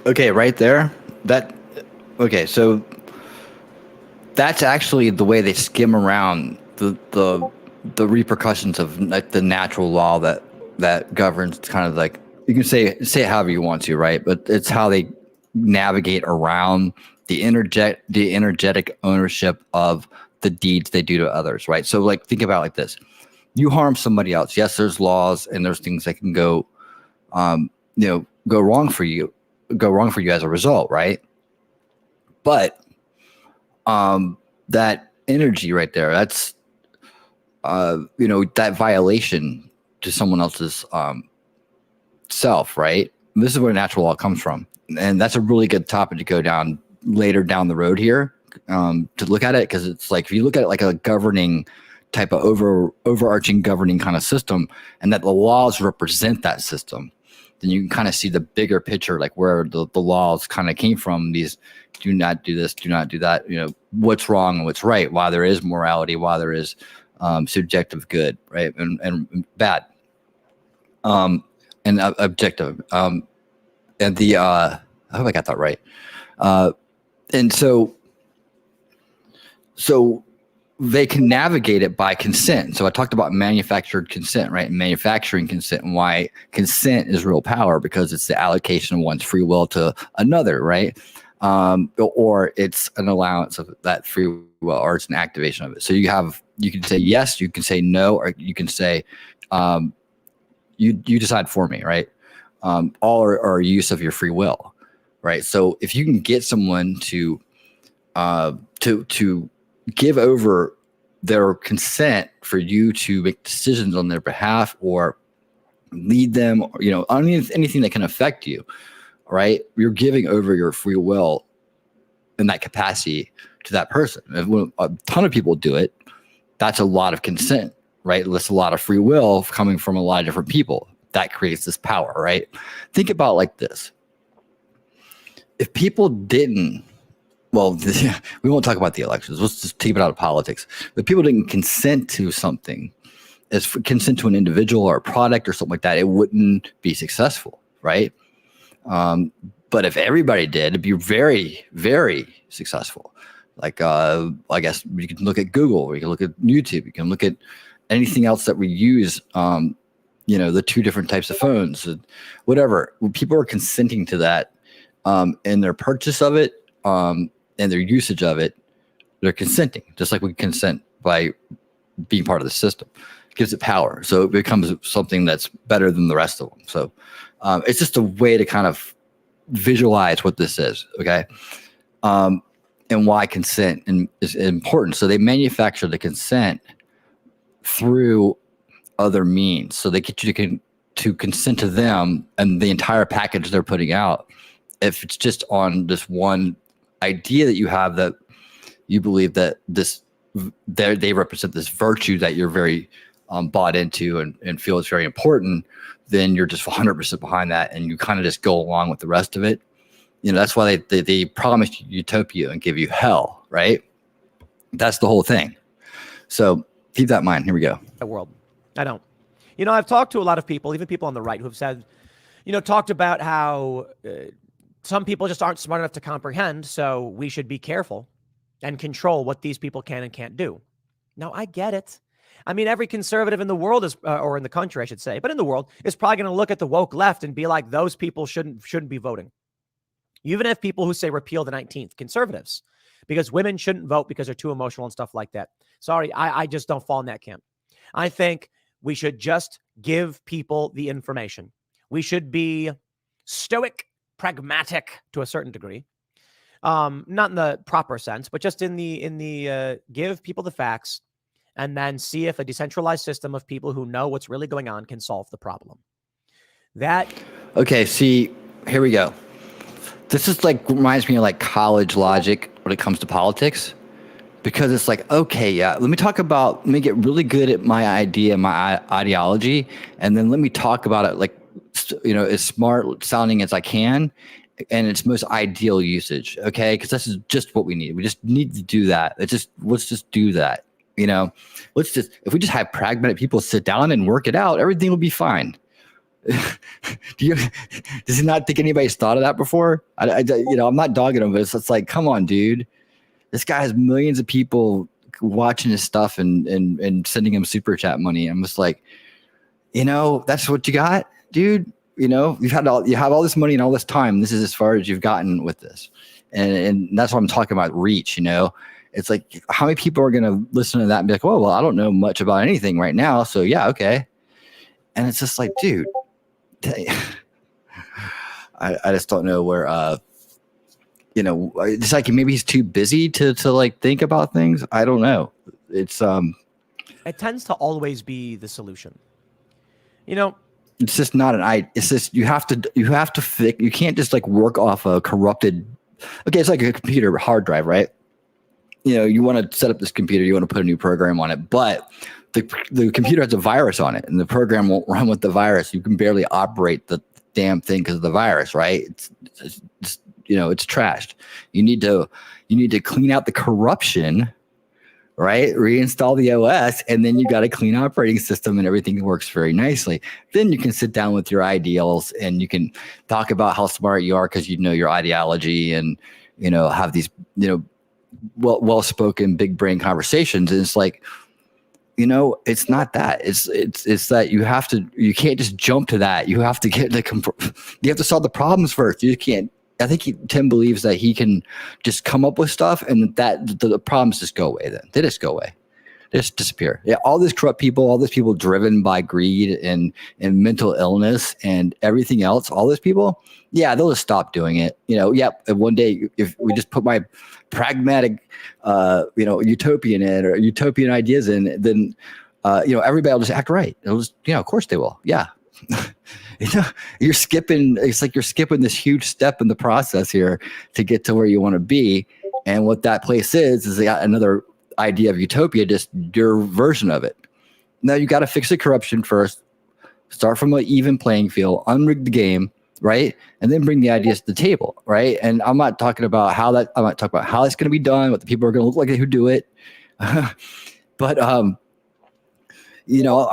Okay, right there. So that's actually the way they skim around the repercussions of like the natural law that governs kind of like, you can say it however you want to, right? But it's how they navigate around the energetic ownership of the deeds they do to others, right? So like think about it like this. You harm somebody else. Yes, there's laws and there's things that can go wrong for you as a result, right? But that energy right there, that's that violation to someone else's self, right? This is where natural law comes from. And that's a really good topic to go down later down the road here to look at it, because it's like if you look at it like a governing type of overarching governing kind of system, and that the laws represent that system, then you can kind of see the bigger picture, like where the laws kind of came from. These do not do this, do not do that. What's wrong and what's right. Why there is morality, why there is subjective good, right, and bad, and objective. And the I hope I got that right. And so they can navigate it by consent. So I talked about manufactured consent, right? Manufacturing consent, and why consent is real power, because it's the allocation of one's free will to another, right? Or it's an allowance of that free will, or it's an activation of it. So you can say yes, you can say no, or you can say, you decide for me, right? All are use of your free will, right? So if you can get someone to give over their consent for you to make decisions on their behalf, or lead them, or, anything that can affect you, right? You're giving over your free will in that capacity to that person. And when a ton of people do it, that's a lot of consent, right? That's a lot of free will coming from a lot of different people. That creates this power, right? Think about it like this. If people didn't, well, we won't talk about the elections. Let's just keep it out of politics. If people didn't consent to something, as consent to an individual or a product or something like that, it wouldn't be successful, right? But if everybody did, it'd be very, very successful. Like, I guess you can look at Google, or you can look at YouTube, you can look at anything else that we use, the two different types of phones, whatever. When people are consenting to that, in their purchase of it, and their usage of it, they're consenting, just like we consent by being part of the system. It gives it power. So it becomes something that's better than the rest of them. So it's just a way to kind of visualize what this is, okay? And why consent is important. So they manufacture the consent through other means. So they get you to consent to them and the entire package they're putting out. If it's just on this one idea that you have, that you believe that they represent this virtue that you're very bought into and feel it's very important, then you're just 100% behind that, and you kind of just go along with the rest of it. That's why they promise you utopia and give you hell, right? That's the whole thing. So keep that in mind. Here we go. The world. I don't. I've talked to a lot of people, even people on the right, who have said, talked about how some people just aren't smart enough to comprehend, so we should be careful and control what these people can and can't do. Now, I get it. I mean, every conservative in the world is, or in the country, I should say, but in the world, is probably going to look at the woke left and be like, those people shouldn't be voting. You even have people who say repeal the 19th, conservatives, because women shouldn't vote because they're too emotional and stuff like that. Sorry, I just don't fall in that camp. I think we should just give people the information. We should be stoic, pragmatic to a certain degree, not in the proper sense, but just in the give people the facts, and then see if a decentralized system of people who know what's really going on can solve the problem. Okay, see, here we go. This is reminds me of college logic when it comes to politics, because it's okay, yeah, let me get really good at my idea, my ideology, and then let me talk about it as smart sounding as I can, and its most ideal usage, okay? Because this is just what we need. We just need to do that. Let's just do that. If we just have pragmatic people sit down and work it out, everything will be fine. Does he not think anybody's thought of that before? I'm not dogging him, but it's come on, dude. This guy has millions of people watching his stuff and sending him super chat money. I'm just that's what you got, dude. You have all this money and all this time. This is as far as you've gotten with this, and that's what I'm talking about. Reach, it's how many people are going to listen to that and be like, well, I don't know much about anything right now, so yeah, okay. And it's just dude, I just don't know where, it's maybe he's too busy to think about things. I don't know. It tends to always be the solution. It's just not it's just, you have to fix, you can't just work off a corrupted, okay, it's like a computer hard drive, right? You want to set up this computer, you want to put a new program on it, but the computer has a virus on it, and the program won't run with the virus. You can barely operate the damn thing because of the virus, right? It's trashed. You need to clean out the corruption right? Reinstall the OS, and then you got a clean operating system and everything works very nicely. Then you can sit down with your ideals and you can talk about how smart you are because you know your ideology and, have these, well-spoken big brain conversations. And it's like, it's not that. It's that you can't just jump to that. You have to you have to solve the problems first. You can't. I think Tim believes that he can just come up with stuff and that the problems just go away. Then they just go away. They just disappear. Yeah, all these corrupt people, all these people driven by greed and mental illness and everything else, all those people, yeah, they'll just stop doing it. Yep. And one day, if we just put my pragmatic, utopian in or utopian ideas in, then, everybody will just act right. It'll just, of course they will. Yeah. You're skipping. It's like you're skipping this huge step in the process here to get to where you want to be. And what that place is another idea of utopia, just your version of it. Now you got to fix the corruption first, start from an even playing field, unrig the game, right? And then bring the ideas to the table, right? And I'm not talking about how it's going to be done, what the people are going to look like who do it. But, I'm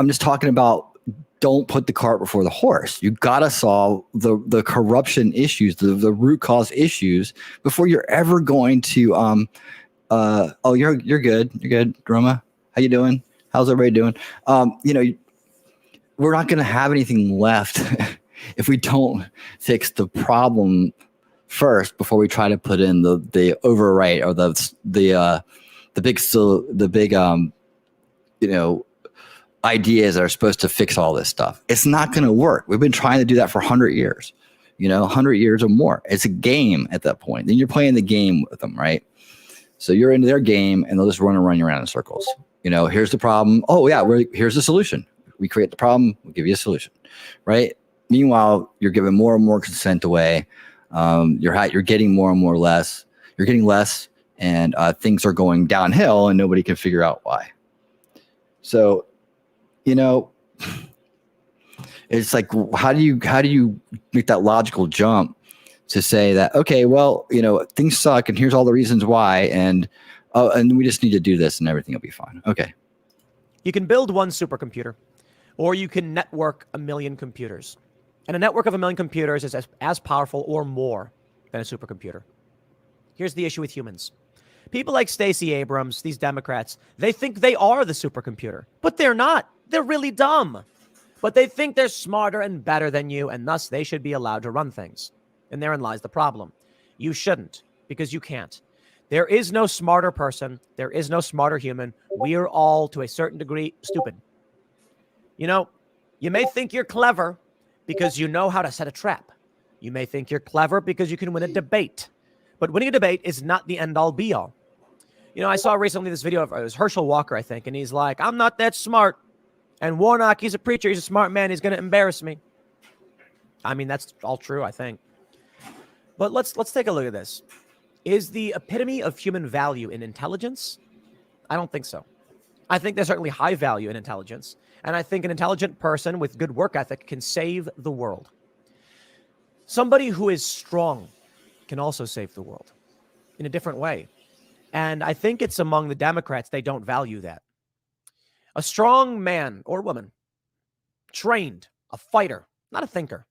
just talking about don't put the cart before the horse. You got to solve the corruption issues, the root cause issues before you're ever going to, you're good. You're good. Roma, how you doing? How's everybody doing? We're not going to have anything left if we don't fix the problem first before we try to put in the overwrite or the big ideas that are supposed to fix all this stuff. It's not going to work. We've been trying to do that for 100 years, 100 years or more. It's a game at that point. Then you're playing the game with them, right? So you're into their game and they'll just run you around in circles. Here's the problem. Oh yeah, here's the solution. We create the problem, we'll give you a solution, right? Meanwhile, you're giving more and more consent away. You're getting more and more less. You're getting less, and things are going downhill, and nobody can figure out why. So, it's like, how do you make that logical jump to say that, okay, well, things suck and here's all the reasons why. And we just need to do this and everything will be fine. Okay. You can build one supercomputer or you can network 1 million computers. And a network of 1 million computers is as powerful or more than a supercomputer. Here's the issue with humans. People like Stacey Abrams, these Democrats, they think they are the supercomputer, but they're not. They're really dumb. But they think they're smarter and better than you, and thus they should be allowed to run things. And therein lies the problem. You shouldn't, because you can't. There is no smarter person. There is no smarter human. We are all, to a certain degree, stupid. You may think you're clever because you know how to set a trap. You may think you're clever because you can win a debate. But winning a debate is not the end-all, be-all. I saw recently this video of it was Herschel Walker, I think, and he's like, I'm not that smart. And Warnock, he's a preacher. He's a smart man. He's going to embarrass me. I mean, that's all true, I think. But let's take a look at this. Is the epitome of human value in intelligence? I don't think so. I think there's certainly high value in intelligence. And I think an intelligent person with good work ethic can save the world. Somebody who is strong can also save the world in a different way. And I think it's among the Democrats, they don't value that. A strong man or woman, trained, a fighter, not a thinker.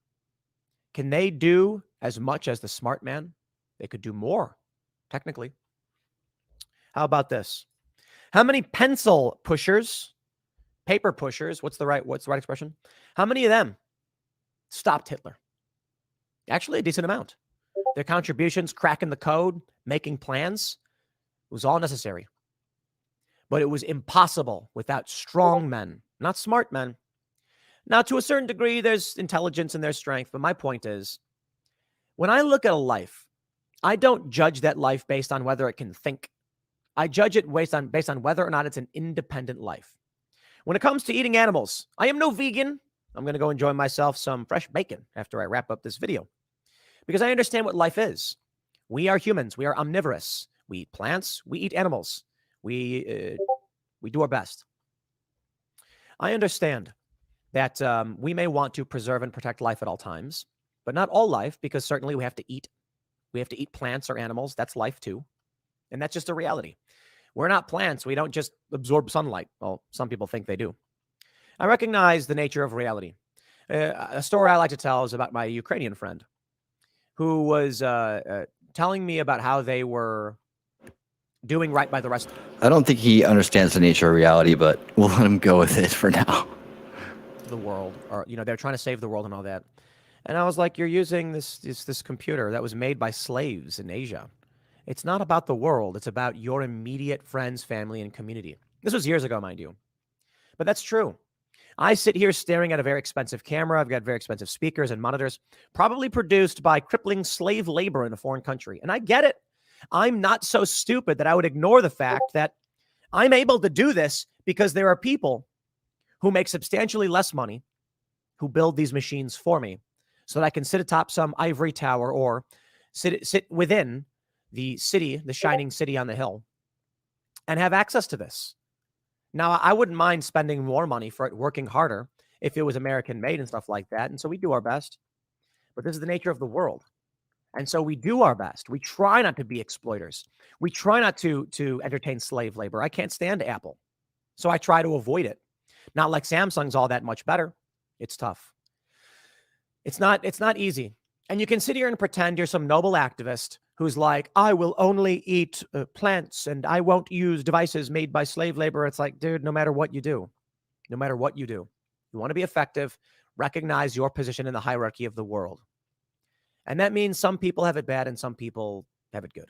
Can they do as much as the smart man? They could do more, technically. How about this? How many pencil pushers, paper pushers, what's the right expression? How many of them stopped Hitler? Actually, a decent amount. Their contributions, cracking the code, making plans, it was all necessary. But it was impossible without strong men, not smart men. Now, to a certain degree, there's intelligence and there's strength. But my point is, when I look at a life, I don't judge that life based on whether it can think. I judge it based on whether or not it's an independent life. When it comes to eating animals, I am no vegan. I'm going to go enjoy myself some fresh bacon after I wrap up this video. Because I understand what life is. We are humans. We are omnivorous. We eat plants. We eat animals. We do our best. I understand that we may want to preserve and protect life at all times, but not all life, because certainly we have to eat. We have to eat plants or animals. That's life too. And that's just a reality. We're not plants. We don't just absorb sunlight. Well, some people think they do. I recognize the nature of reality. A story I like to tell is about my Ukrainian friend who was telling me about how they were doing right by the rest I don't think he understands the nature of reality, but we'll let him go with it for now. of the world, or they're trying to save the world and all that. And I was like, you're using this computer that was made by slaves in Asia. It's not about the world. It's about your immediate friends, family, and community. This was years ago, mind you. But that's true. I sit here staring at a very expensive camera. I've got very expensive speakers and monitors, probably produced by crippling slave labor in a foreign country. And I get it. I'm not so stupid that I would ignore the fact that I'm able to do this because there are people who make substantially less money who build these machines for me so that I can sit atop some ivory tower or sit within the city, the shining city on the hill, and have access to this. Now, I wouldn't mind spending more money for it, working harder if it was American made and stuff like that. And so we do our best. But this is the nature of the world. And so we do our best. We try not to be exploiters. We try not to entertain slave labor. I can't stand Apple. So I try to avoid it. Not like Samsung's all that much better. It's tough. It's not easy. And you can sit here and pretend you're some noble activist who's like, I will only eat plants and I won't use devices made by slave labor. It's like, dude, no matter what you do, you want to be effective, recognize your position in the hierarchy of the world. And that means some people have it bad and some people have it good.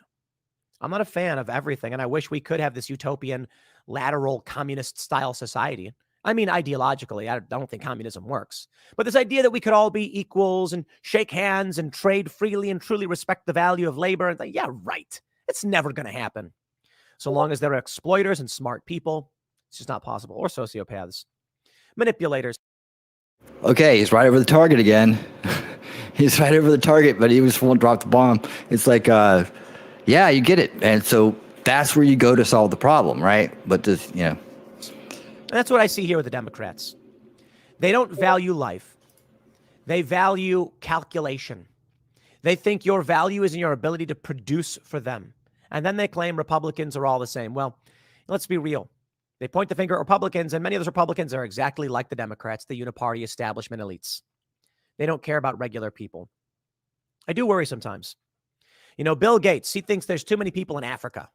I'm not a fan of everything, and I wish we could have this utopian, lateral, communist-style society. I mean, ideologically, I don't think communism works. But this idea that we could all be equals and shake hands and trade freely and truly respect the value of labor, and yeah, right. It's never going to happen. So long as there are exploiters and smart people, it's just not possible. Or sociopaths. Manipulators. Okay, he's right over the target again. He's right over the target, but he just won't drop the bomb. It's like, yeah, you get it. And so that's where you go to solve the problem, right? But just, And that's what I see here with the Democrats. They don't value life. They value calculation. They think your value is in your ability to produce for them. And then they claim Republicans are all the same. Well, let's be real. They point the finger at Republicans, and many of those Republicans are exactly like the Democrats, the uniparty establishment elites. They don't care about regular people. I do worry sometimes. Bill Gates, he thinks there's too many people in Africa.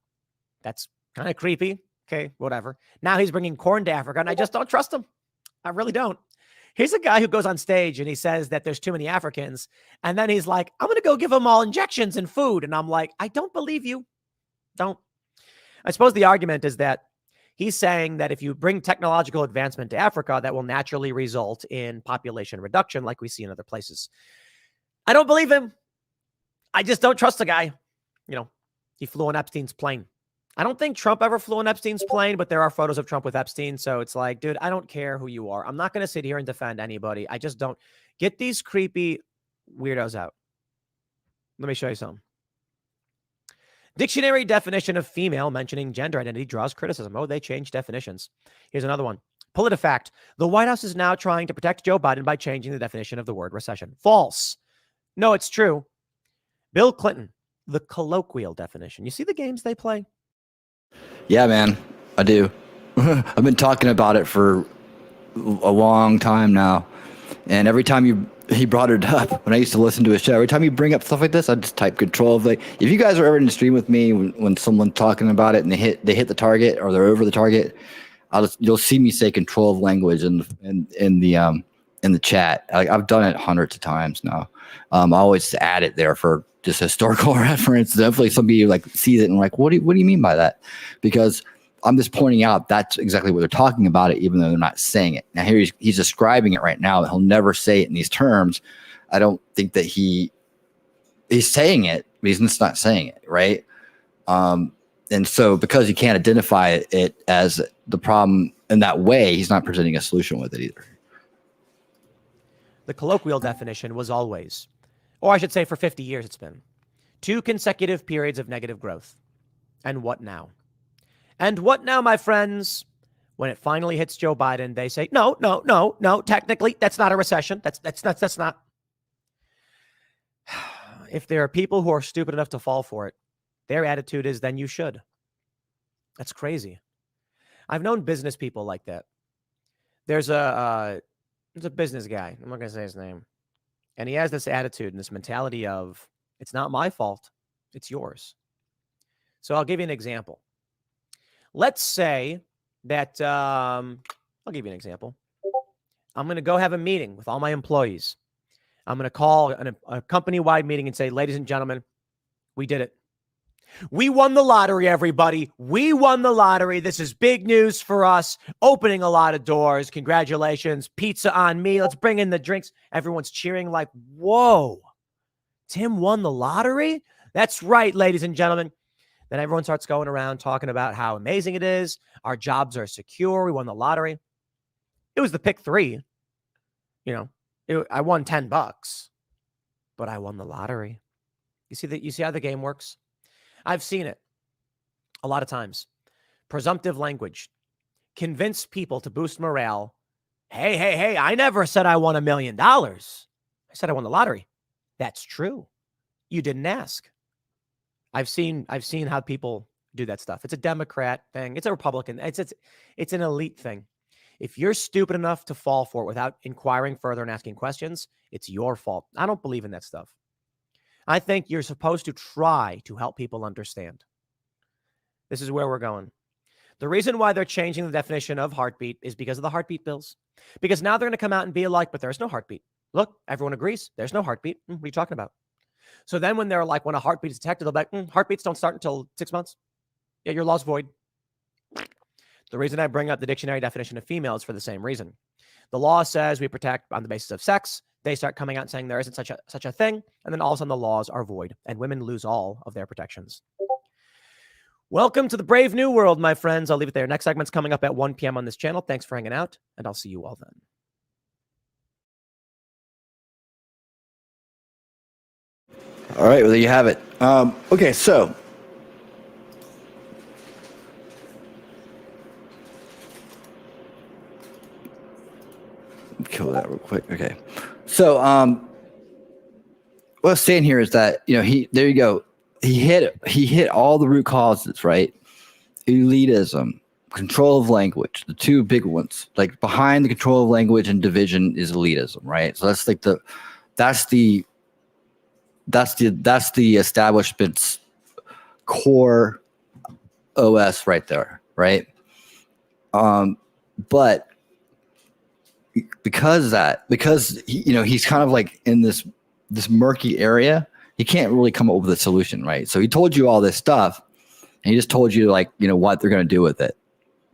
That's kind of creepy. Okay, whatever. Now he's bringing corn to Africa, and I just don't trust him. I really don't. Here's a guy who goes on stage and he says that there's too many Africans. And then he's like, I'm going to go give them all injections and food. And I'm like, I don't believe you. Don't. I suppose the argument is that he's saying that if you bring technological advancement to Africa, that will naturally result in population reduction like we see in other places. I don't believe him. I just don't trust the guy. He flew on Epstein's plane. I don't think Trump ever flew on Epstein's plane, but there are photos of Trump with Epstein. So it's like, dude, I don't care who you are. I'm not going to sit here and defend anybody. I just don't. Get these creepy weirdos out. Let me show you some. Dictionary definition of female mentioning gender identity draws criticism. Oh, they changed definitions. Here's another one. PolitiFact. The White House is now trying to protect Joe Biden by changing the definition of the word recession. False. No, it's true. Bill Clinton. The colloquial definition. You see the games they play? yeah, man, I do. I've been talking about it for a long time now. And every time he brought it up, when I used to listen to his show, every time you bring up stuff like this, I just type control. If you guys are ever in the stream with me, when someone's talking about it and they hit the target or they're over the target, you'll see me say control of language in the chat. I've done it hundreds of times now. I always add it there for just historical reference. Definitely somebody sees it and what do you mean by that? Because I'm just pointing out that's exactly what they're talking about it, even though they're not saying it. Now here he's describing it right now. He'll never say it in these terms. I don't think that he's saying it, but he's just not saying it, right? And so because he can't identify it as the problem in that way, he's not presenting a solution with it either. The colloquial definition was always, or I should say for 50 years it's been, 2 consecutive periods of negative growth. And what now? And what now, my friends? When it finally hits Joe Biden, they say, no, technically, that's not a recession. That's not. If there are people who are stupid enough to fall for it, their attitude is, then you should. That's crazy. I've known business people like that. There's a business guy. I'm not going to say his name. And he has this attitude and this mentality of, it's not my fault, it's yours. So I'll give you an example. Let's say that, I'll give you an example. I'm going to go have a meeting with all my employees. I'm going to call a company-wide meeting and say, ladies and gentlemen, we did it. We won the lottery, everybody. We won the lottery. This is big news for us. Opening a lot of doors. Congratulations. Pizza on me. Let's bring in the drinks. Everyone's cheering like, whoa, Tim won the lottery? That's right, ladies and gentlemen. Then everyone starts going around talking about how amazing it is. Our jobs are secure. We won the lottery. It was the pick 3. I won $10, but I won the lottery. You see how the game works? I've seen it a lot of times. Presumptive language. Convince people to boost morale. Hey, I never said I won $1 million. I said I won the lottery. That's true. You didn't ask. I've seen how people do that stuff. It's a Democrat thing. It's a Republican. It's an elite thing. If you're stupid enough to fall for it without inquiring further and asking questions, it's your fault. I don't believe in that stuff. I think you're supposed to try to help people understand. This is where we're going. The reason why they're changing the definition of heartbeat is because of the heartbeat bills. Because now they're going to come out and be like, but there's no heartbeat. Look, everyone agrees. There's no heartbeat. What are you talking about? So then when they're like, when a heartbeat is detected, they'll be like, heartbeats don't start until 6 months. Yeah, your law's void. The reason I bring up the dictionary definition of female is for the same reason. The law says we protect on the basis of sex. They start coming out and saying there isn't such a thing. And then all of a sudden the laws are void and women lose all of their protections. Welcome to the brave new world, my friends. I'll leave it there. Next segment's coming up at 1 p.m. on this channel. Thanks for hanging out, and I'll see you all then. All right, well, there you have it. Okay, so kill that real quick. Okay, so what I'm saying here is that there you go. He hit all the root causes, right? Elitism, control of language, the two big ones. Like behind the control of language and division is elitism, right? So that's like that's the establishment's core OS right there, right? But because he's kind of like in this murky area, he can't really come up with a solution, right? So he told you all this stuff, and he just told you what they're going to do with it.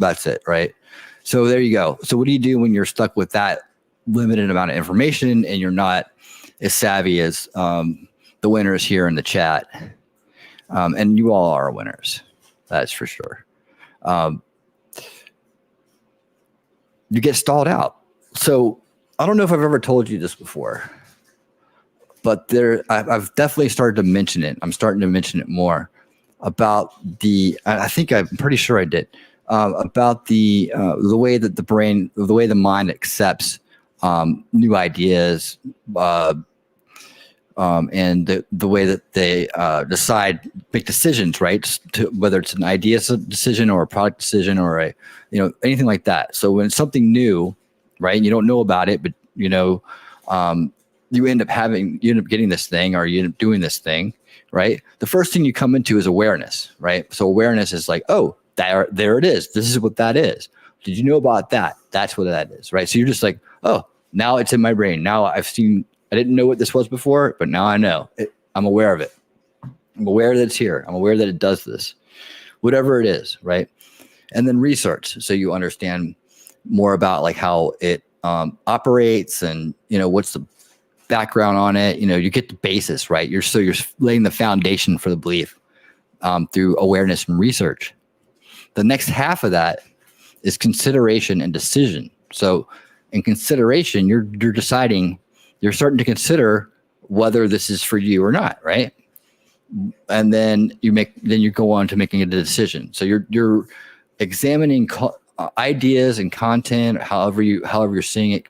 That's it, right? So there you go. So what do you do when you're stuck with that limited amount of information and you're not as savvy as the winners here in the chat? And you all are winners, that's for sure. You get stalled out. So I don't know if I've ever told you this before, but I've definitely started to mention it. I'm starting to mention it more about I think I'm pretty sure I did, about the way that the way the mind accepts new ideas, and the way that they make decisions, right? Whether it's an idea decision or a product decision or anything like that. So when it's something new, right, and you don't know about it, but you end up getting this thing, or you end up doing this thing, right? The first thing you come into is awareness, right? So awareness is like, oh, there it is. This is what that is. Did you know about that? That's what that is, right? So you're just like, oh, now it's in my brain. Now I didn't know what this was before, but now I know it. I'm aware of it. I'm aware that it's here. I'm aware that it does this, whatever it is, right? And then research, so you understand more about like how it operates and what's the background on it. You get the basis, right? You're laying the foundation for the belief through awareness and research. The next half of that is consideration and decision. So in consideration, you're deciding. You're starting to consider whether this is for you or not, right? And then you go on to making a decision. So you're examining ideas and content, however you're seeing it,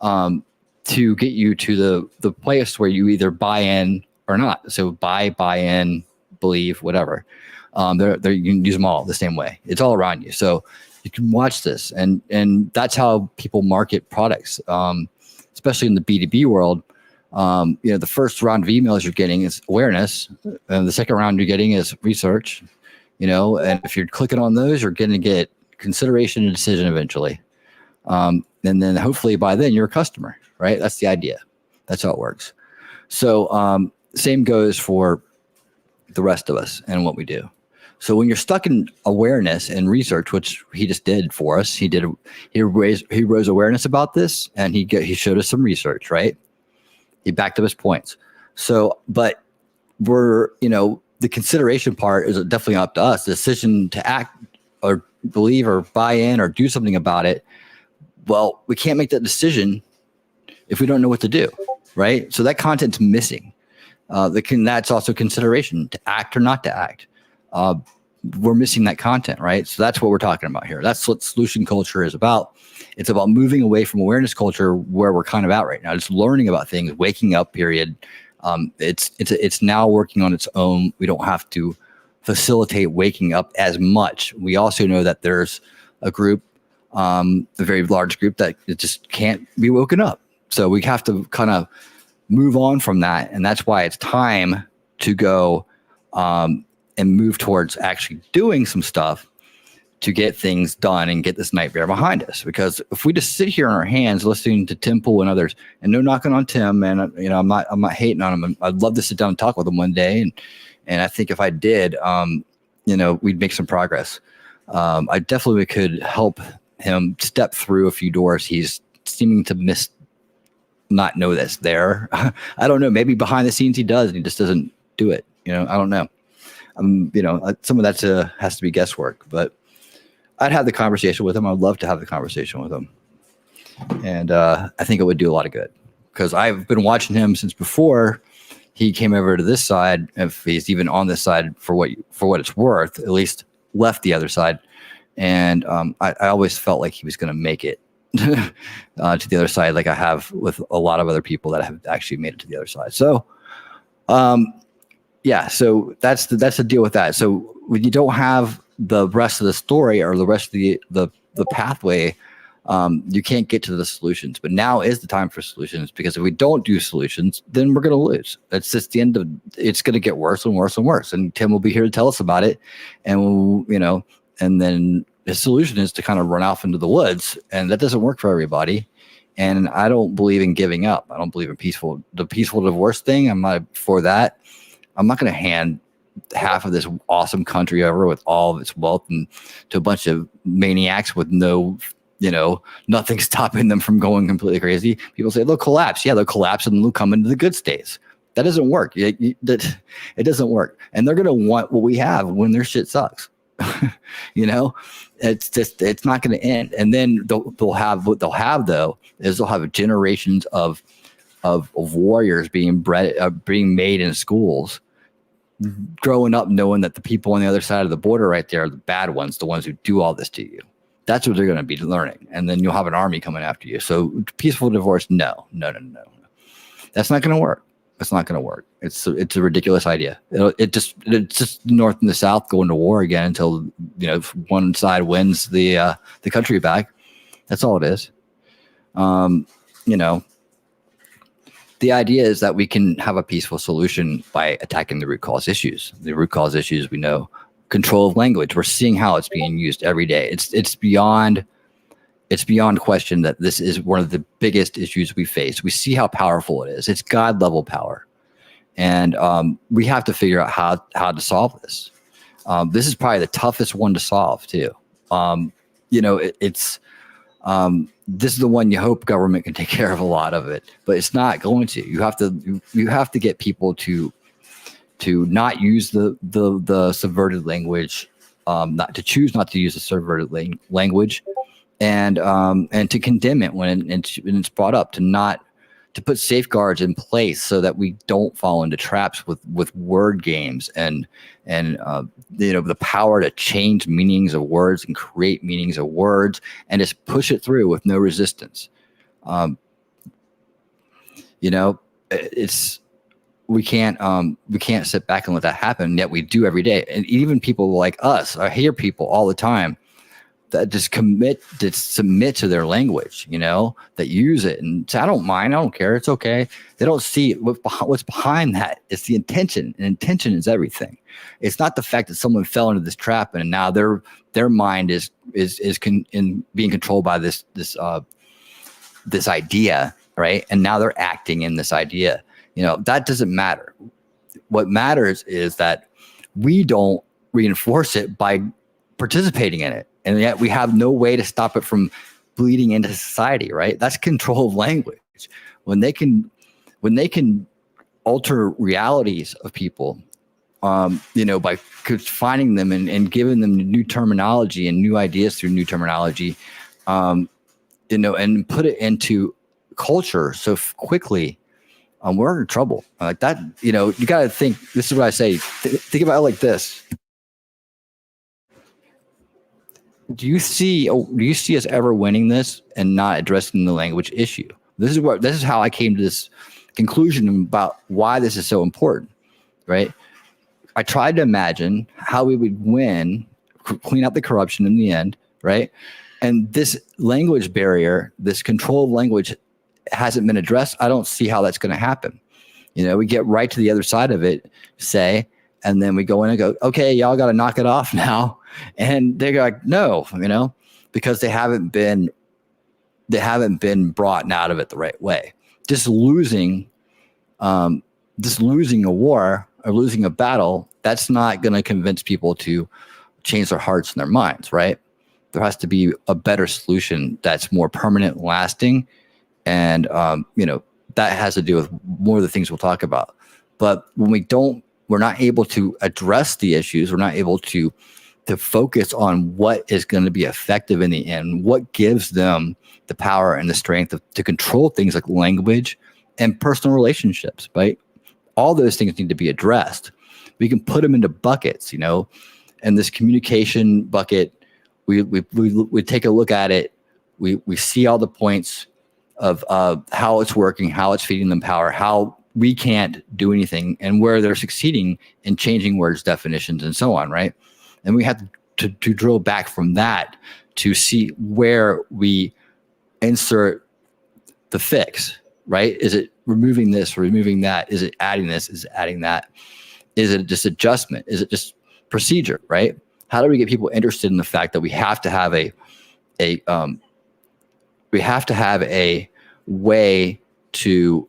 to get you to the place where you either buy in or not. So buy in, believe, whatever. You can use them all the same way. It's all around you. So you can watch this, and that's how people market products, especially in the B2B world. The first round of emails you're getting is awareness, and the second round you're getting is research. And if you're clicking on those, you're going to get consideration and decision eventually. And then hopefully by then you're a customer, right? That's the idea. That's how it works. So same goes for the rest of us and what we do. So when you're stuck in awareness and research, which he just did for us, he rose awareness about this, and he showed us some research, right? He backed up his points. So, but we're, the consideration part is definitely up to us. The decision to act or believe or buy in or do something about it. Well, we can't make that decision if we don't know what to do, right? So that content's missing. That's also consideration to act or not to act. We're missing that content, right? So that's what we're talking about here. That's what solution culture is about. It's about moving away from awareness culture, where we're kind of at right now. Just learning about things, waking up. Period. It's now working on its own. We don't have to facilitate waking up as much. We also know that there's a group, a very large group, that it just can't be woken up. So we have to kind of move on from that, and that's why it's time to go and move towards actually doing some stuff to get things done and get this nightmare behind us. Because if we just sit here on our hands listening to Tim Pool and others, and no knocking on Tim, and I'm not hating on him. I'd love to sit down and talk with him one day, and I think if I did, we'd make some progress. I definitely could help him step through a few doors he's seeming to not know that's there. I don't know. Maybe behind the scenes he does, and he just doesn't do it. I don't know. Some of that has to be guesswork, but I'd have the conversation with him. I'd love to have the conversation with him. And I think it would do a lot of good, because I've been watching him since before he came over to this side. If he's even on this side for what it's worth, at least left the other side. And I always felt like he was going to make it to the other side, like I have with a lot of other people that have actually made it to the other side. So, so that's the deal with that. So when you don't have the rest of the story or the rest of the pathway, you can't get to the solutions. But now is the time for solutions, because if we don't do solutions, then we're going to lose. That's just the end of. It's going to get worse and worse and worse. And Tim will be here to tell us about it, and and then his solution is to kind of run off into the woods, and that doesn't work for everybody. And I don't believe in giving up. I don't believe in the peaceful divorce thing. I'm not for that. I'm not going to hand half of this awesome country over with all of its wealth and to a bunch of maniacs with nothing stopping them from going completely crazy. People say they'll collapse. Yeah, they'll collapse and they'll come into the good states. That doesn't work. It doesn't work. And they're going to want what we have when their shit sucks. It's not going to end. And then they'll have what they'll have, though, is they'll have generations of warriors being made in schools, growing up knowing that the people on the other side of the border right there are the bad ones, the ones who do all this to you. That's what they're going to be learning. And then you'll have an army coming after you. So peaceful divorce, no. That's not going to work. It's not going to work. It's a ridiculous idea. It's just the North and the South going to war again until one side wins the country back. That's all it is. The idea is that we can have a peaceful solution by attacking the root cause issues. The root cause issues, we know, control of language. We're seeing how it's being used every day. It's beyond question that this is one of the biggest issues we face. We see how powerful it is. It's God level power. And we have to figure out how to solve this. This is probably the toughest one to solve too. This is the one you hope government can take care of a lot of it, but it's not going to. You have to get people to not use the subverted language, not to choose not to use the subverted language, and to condemn it when it's brought up, to put safeguards in place so that we don't fall into traps with word games and the power to change meanings of words and create meanings of words and just push it through with no resistance. we can't sit back and let that happen. Yet we do every day. And even people like us, I hear people all the time that just submit to their language, that use it and say, I don't mind, I don't care, it's okay. They don't see what's behind that. It's the intention, and intention is everything. It's not the fact that someone fell into this trap and now their mind is being controlled by this idea, right? And now they're acting in this idea. That doesn't matter. What matters is that we don't reinforce it by participating in it. And yet we have no way to stop it from bleeding into society, right? That's control of language. When they can alter realities of people, by finding them and giving them new terminology and new ideas through new terminology, and put it into culture so quickly, we're in trouble. Like that, you got to think, this is what I say, think about it like this. Do you see us ever winning this and not addressing the language issue? This is how I came to this conclusion about why this is so important, right? I tried to imagine how we would win, clean up the corruption in the end, right? And this language barrier, this control of language hasn't been addressed. I don't see how that's going to happen. We get right to the other side of it, and then we go in and go, okay, y'all got to knock it off now. And they're like, no, because they haven't been brought out of it the right way. Just losing a war or losing a battle, that's not going to convince people to change their hearts and their minds, right? There has to be a better solution that's more permanent, lasting, and that has to do with more of the things we'll talk about. But when we're not able to address the issues, we're not able to focus on what is going to be effective in the end, what gives them the power and the strength to control things like language and personal relationships, right? All those things need to be addressed. We can put them into buckets, and this communication bucket, we take a look at it. We see all the points of how it's working, how it's feeding them power, how we can't do anything, and where they're succeeding in changing words, definitions, and so on, right? And we have to drill back from that to see where we insert the fix, right? Is it removing this, removing that? Is it adding this? Is it adding that? Is it just adjustment? Is it just procedure, right? How do we get people interested in the fact that we have to have a way to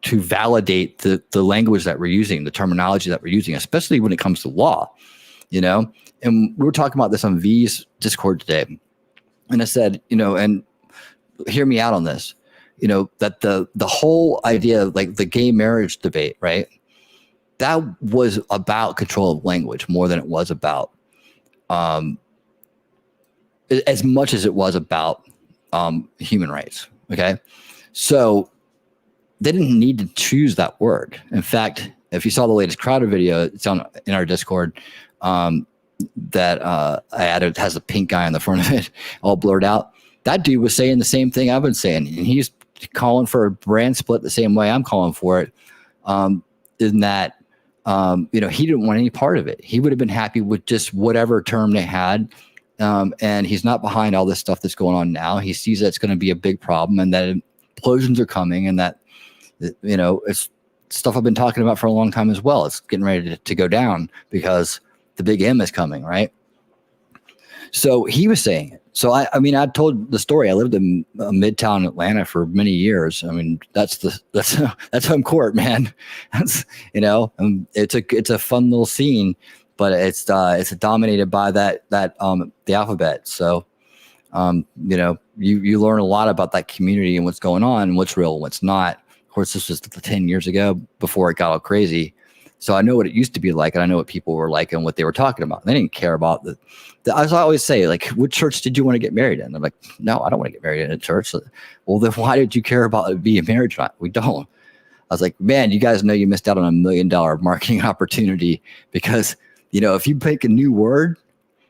validate the language that we're using, the terminology that we're using, especially when it comes to law, And we were talking about this on V's Discord today, and I said, and hear me out on this, that the whole idea of like the gay marriage debate, right? That was about control of language more than it was about, as much as it was about human rights. Okay, so they didn't need to choose that word. In fact, if you saw the latest Crowder video, it's in our Discord, that I added, has a pink guy on the front of it, all blurred out. That dude was saying the same thing I've been saying, and he's calling for a brand split the same way I'm calling for it. In that, he didn't want any part of it. He would have been happy with just whatever term they had. And he's not behind all this stuff that's going on now. He sees that it's going to be a big problem, and that implosions are coming, and that, it's stuff I've been talking about for a long time as well. It's getting ready to go down because the big M is coming, right? So he was saying it. So I told the story. I lived in Midtown Atlanta for many years. I mean, that's home court, man. That's, it's a fun little scene, but it's dominated by that the alphabet. So, you learn a lot about that community and what's going on and what's real and what's not. Of course, this was 10 years ago before it got all crazy. So I know what it used to be like, and I know what people were like and what they were talking about. They didn't care about as I always say, like, what church did you want to get married in? I'm like, no, I don't want to get married in a church. Well, then why did you care about it being married or not? We don't. I was like, man, you guys know you missed out on $1 million marketing opportunity, because, if you pick a new word,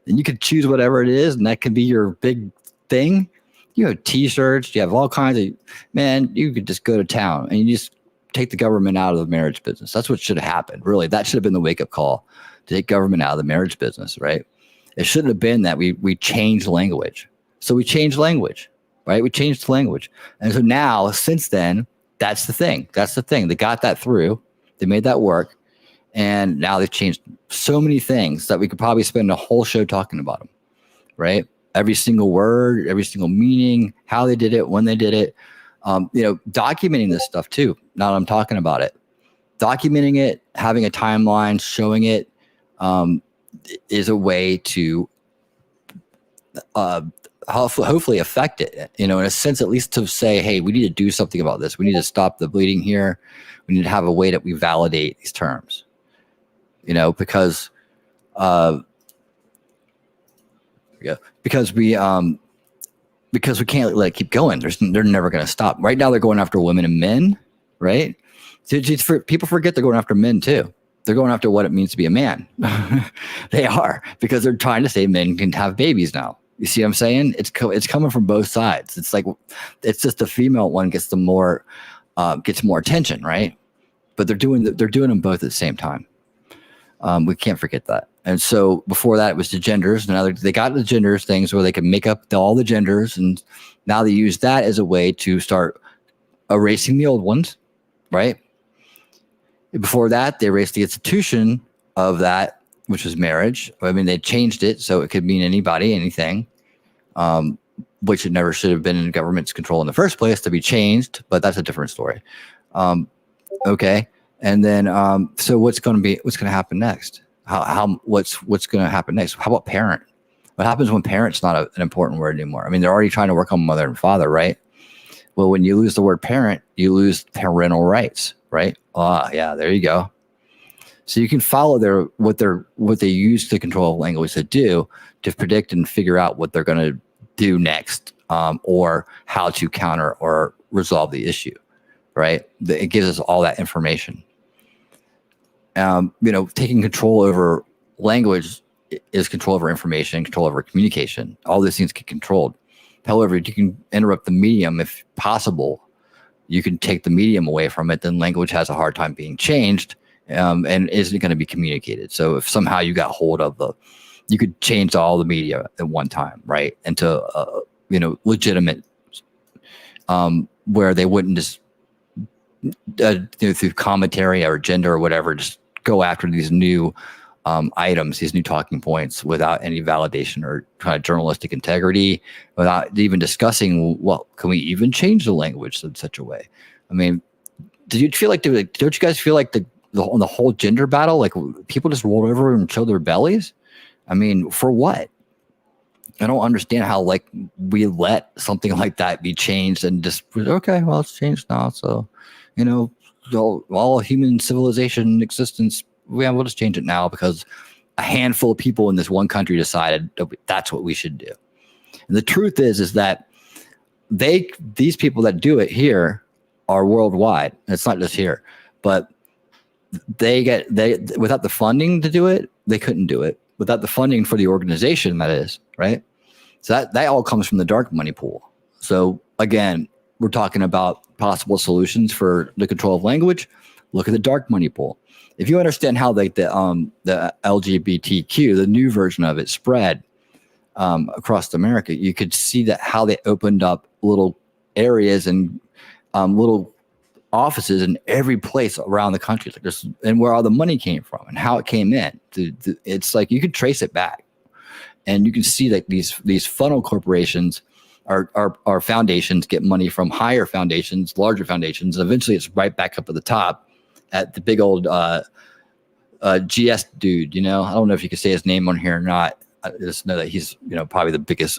then you could choose whatever it is, and that can be your big thing. You have T-shirts, you have all kinds of, man, you could just go to town and you just take the government out of the marriage business. That's what should have happened. Really, that should have been the wake up call, to take government out of the marriage business, right? It shouldn't have been that we changed language. So we changed language, right? We changed language. And so now, since then, that's the thing. That's the thing. They got that through. They made that work. And now they've changed so many things that we could probably spend a whole show talking about them, right? Every single word, every single meaning, how they did it, when they did it. Documenting this stuff too. Now that I'm talking about it, documenting it, having a timeline, showing it, is a way to hopefully affect it. In a sense, at least to say, hey, we need to do something about this. We need to stop the bleeding here. We need to have a way that we validate these terms. Because we can't let it keep going. They're never going to stop. Right now, they're going after women and men, right? People forget they're going after men too. They're going after what it means to be a man. They are, because they're trying to say men can have babies now. You see what I'm saying? It's coming from both sides. It's like, it's just the female one gets more attention, right? But they're doing them both at the same time. We can't forget that. And so before that, it was the genders. Now they got the genders things where they can make up all the genders, and now they use that as a way to start erasing the old ones, right? Before that, they erased the institution of that, which was marriage. I mean, they changed it so it could mean anybody, anything, which it never should have been in government's control in the first place to be changed. But that's a different story. Okay, and then so what's going to happen next? What's going to happen next? How about parent? What happens when parent's not an important word anymore? I mean, they're already trying to work on mother and father, right? Well, when you lose the word parent, you lose parental rights, right? Yeah, there you go. So you can follow what they use to control language to do to predict and figure out what they're going to do next, or how to counter or resolve the issue, right? It gives us all that information. Taking control over language is control over information, control over communication. All these things get controlled. However, you can interrupt the medium if possible. You can take the medium away from it, then language has a hard time being changed, and isn't going to be communicated. So if somehow you got hold of you could change all the media at one time, right? Into, legitimate, where they wouldn't just, through commentary or gender or whatever, just go after these new items, these new talking points without any validation or kind of journalistic integrity, without even discussing, well, can we even change the language in such a way? I mean, don't you guys feel like the whole gender battle, like people just rolled over and showed their bellies? I mean, for what? I don't understand how we let something like that be changed and just, okay, well, it's changed now. So, all human civilization existence, we'll just change it now because a handful of people in this one country decided that's what we should do. And the truth is that these people that do it here are worldwide. It's not just here, but they without the funding to do it, they couldn't do it. Without the funding for the organization, that is, right? So that all comes from the dark money pool. So again, we're talking about possible solutions for the control of language. Look at the dark money pool. If you understand how the LGBTQ, the new version of it, spread across America, you could see that how they opened up little areas and little offices in every place around the country, and where all the money came from and how it came in. It's like you can trace it back, and you can see that these funnel corporations are foundations get money from higher foundations, larger foundations, and eventually it's right back up at the top at the big old GS dude. I don't know if you can say his name on here or not. I just know that he's probably the biggest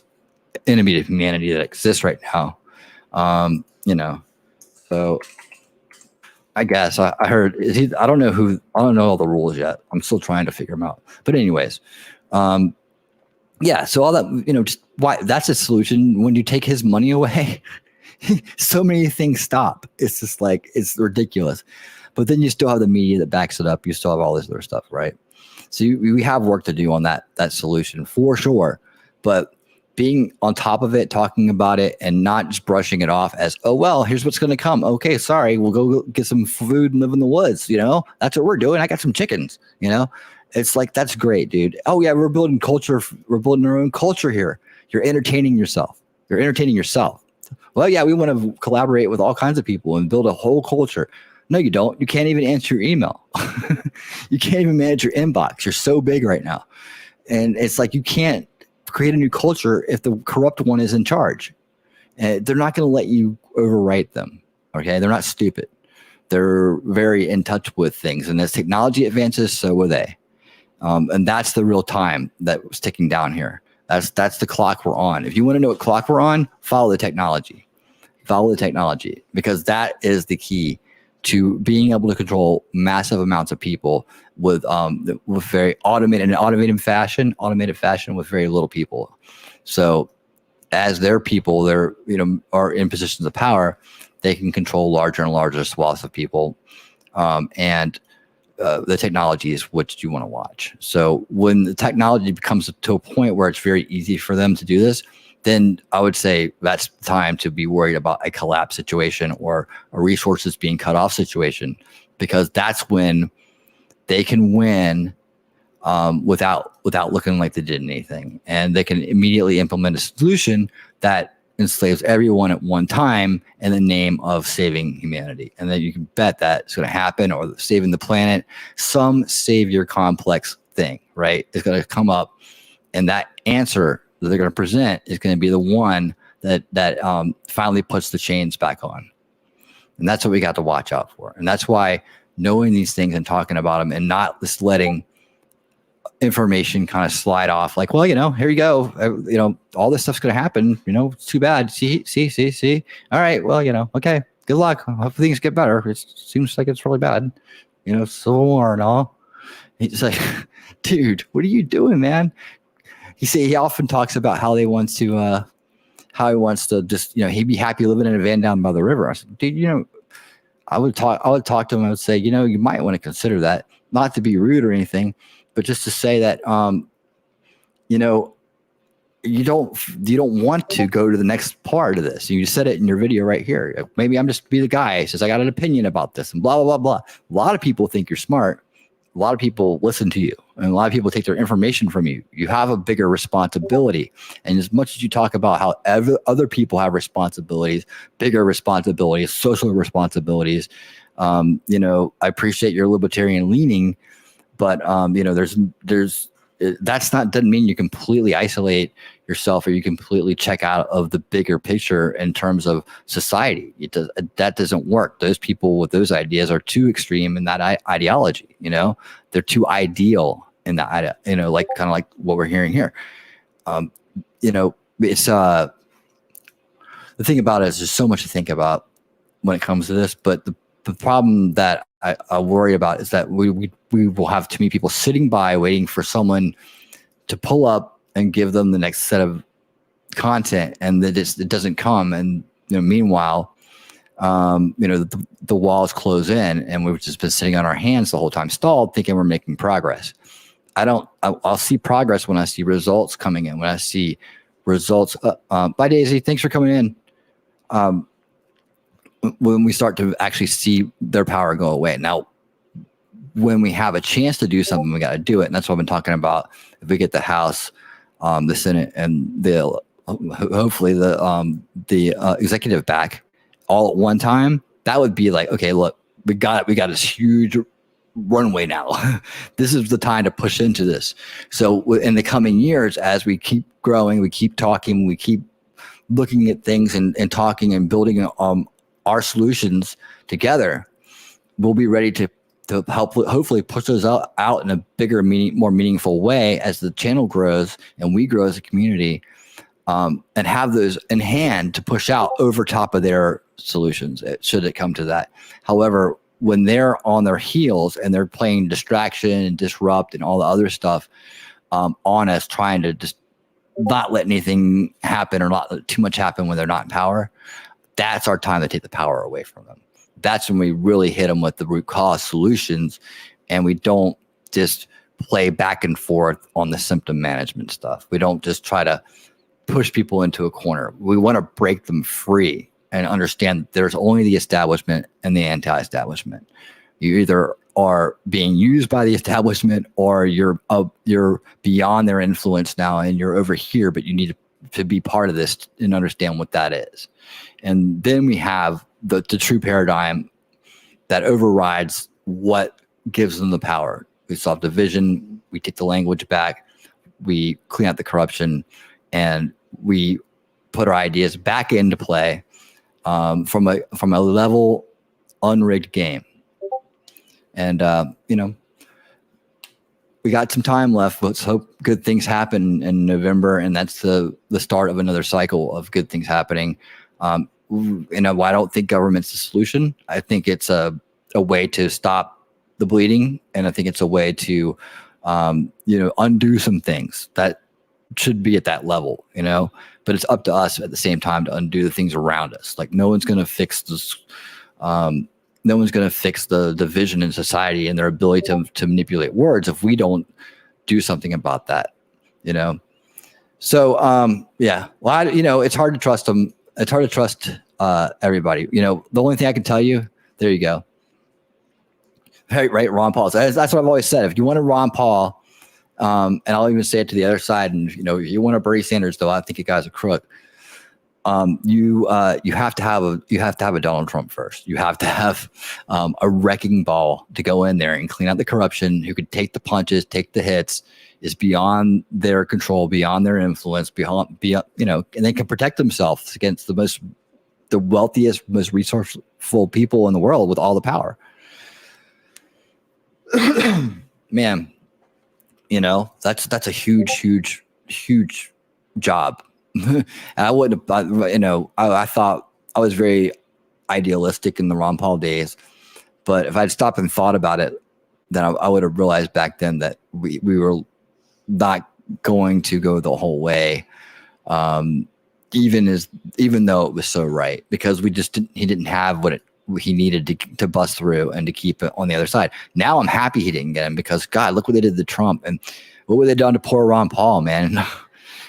enemy to humanity that exists right now. So I guess I heard I don't know all the rules yet. I'm still trying to figure them out. But anyways, yeah. So all that, just why that's a solution. When you take his money away, so many things stop. It's just it's ridiculous. But then you still have the media that backs it up. You still have all this other stuff, right? So we have work to do on that solution for sure. But being on top of it, talking about it, and not just brushing it off as, oh, well, here's what's going to come. Okay, sorry, we'll go get some food and live in the woods. That's what we're doing. I got some chickens. It's like, that's great, dude. Oh yeah, we're building culture. We're building our own culture here. You're entertaining yourself. Well, yeah, we want to collaborate with all kinds of people and build a whole culture. No, you don't. You can't even answer your email. You can't even manage your inbox. You're so big right now. And it's like, you can't create a new culture if the corrupt one is in charge. And they're not going to let you overwrite them. Okay. They're not stupid. They're very in touch with things. And as technology advances, so are they. And that's the real time that was ticking down here. That's the clock we're on. If you want to know what clock we're on, follow the technology. Because that is the key to being able to control massive amounts of people with very automated fashion with very little people. So as their people, are in positions of power, they can control larger and larger swaths of people. And the technology is what you want to watch. So when the technology becomes to a point where it's very easy for them to do this, then I would say that's the time to be worried about a collapse situation or a resources being cut off situation, because that's when they can win without looking like they did anything. And they can immediately implement a solution that enslaves everyone at one time in the name of saving humanity. And then you can bet that it's going to happen, or saving the planet, some savior complex thing, right? It's going to come up, and that answer that they're going to present is going to be the one that finally puts the chains back on. And that's what we got to watch out for. And that's why knowing these things and talking about them, and not just letting information kind of slide off like, well, here you go. All this stuff's going to happen. It's too bad. See. All right. Well, okay. Good luck. Hope things get better. It seems like it's really bad. Civil War and all. He's like, dude, what are you doing, man? He often talks about how he wants to just, he'd be happy living in a van down by the river. I said, dude, I would talk to him. I would say, you might want to consider that, not to be rude or anything, but just to say that, you don't want to go to the next part of this. You said it in your video right here. Maybe I'm just be the guy who says, I got an opinion about this and blah, blah, blah, blah. A lot of people think you're smart. A lot of people listen to you, and a lot of people take their information from you. You have a bigger responsibility. And as much as you talk about how other people have responsibilities, bigger responsibilities, social responsibilities, I appreciate your libertarian leaning, but doesn't mean you completely isolate yourself, or you completely check out of the bigger picture in terms of society. That doesn't work. Those people with those ideas are too extreme in that ideology. They're too ideal in that, like kind of like what we're hearing here. It's the thing about it is there's so much to think about when it comes to this, but the problem that I worry about is that we will have too many people sitting by waiting for someone to pull up and give them the next set of content, and that it doesn't come. And meanwhile, the walls close in, and we've just been sitting on our hands the whole time, stalled, thinking we're making progress. I'll see progress when I see results coming in. When I see results, bye Daisy, thanks for coming in. When we start to actually see their power go away. Now, when we have a chance to do something, we got to do it. And that's what I've been talking about. If we get the House, the Senate, and hopefully the executive back all at one time, that would be like, okay, look, we got this huge runway now. This is the time to push into this. So in the coming years, as we keep growing, we keep talking, we keep looking at things and talking and building our solutions together, we'll be ready to help hopefully push those out in a bigger, more meaningful way as the channel grows and we grow as a community, and have those in hand to push out over top of their solutions, should it come to that. However, when they're on their heels and they're playing distraction and disrupt and all the other stuff on us, trying to just not let anything happen or not let too much happen when they're not in power, that's our time to take the power away from them. That's when we really hit them with the root cause solutions, and we don't just play back and forth on the symptom management stuff. We don't just try to push people into a corner. We want to break them free and understand that there's only the establishment and the anti-establishment. You either are being used by the establishment or you're beyond their influence now and you're over here, but you need to be part of this and understand what that is. And then we have the true paradigm that overrides what gives them the power. We solve division, we take the language back, we clean out the corruption, and we put our ideas back into play from a level unrigged game. And we got some time left. Let's hope good things happen in November, and that's the start of another cycle of good things happening. I don't think government's the solution. I think it's a way to stop the bleeding, and I think it's a way to undo some things that should be at that level, but it's up to us at the same time to undo the things around us. Like no one's going to fix this. No one's going to fix the division in society and their ability to manipulate words if we don't do something about that, So, yeah, well, it's hard to trust them. It's hard to trust everybody. The only thing I can tell you, there you go. Right, Ron Paul. That's what I've always said. If you want a Ron Paul, and I'll even say it to the other side, and you want a Bernie Sanders, though I think you guys are crook. You have to have a Donald Trump first. You have to have a wrecking ball to go in there and clean out the corruption, who could take the punches, take the hits, is beyond their control, beyond their influence, beyond and they can protect themselves against the wealthiest, most resourceful people in the world with all the power. Man, that's a huge job. And I wouldn't have, I thought I was very idealistic in the Ron Paul days, but if I'd stopped and thought about it, then I would have realized back then that we were not going to go the whole way, even though it was so right, because he didn't have what he needed to bust through and to keep it on the other side. Now I'm happy he didn't get him, because God, look what they did to Trump, and what would they done to poor Ron Paul, man.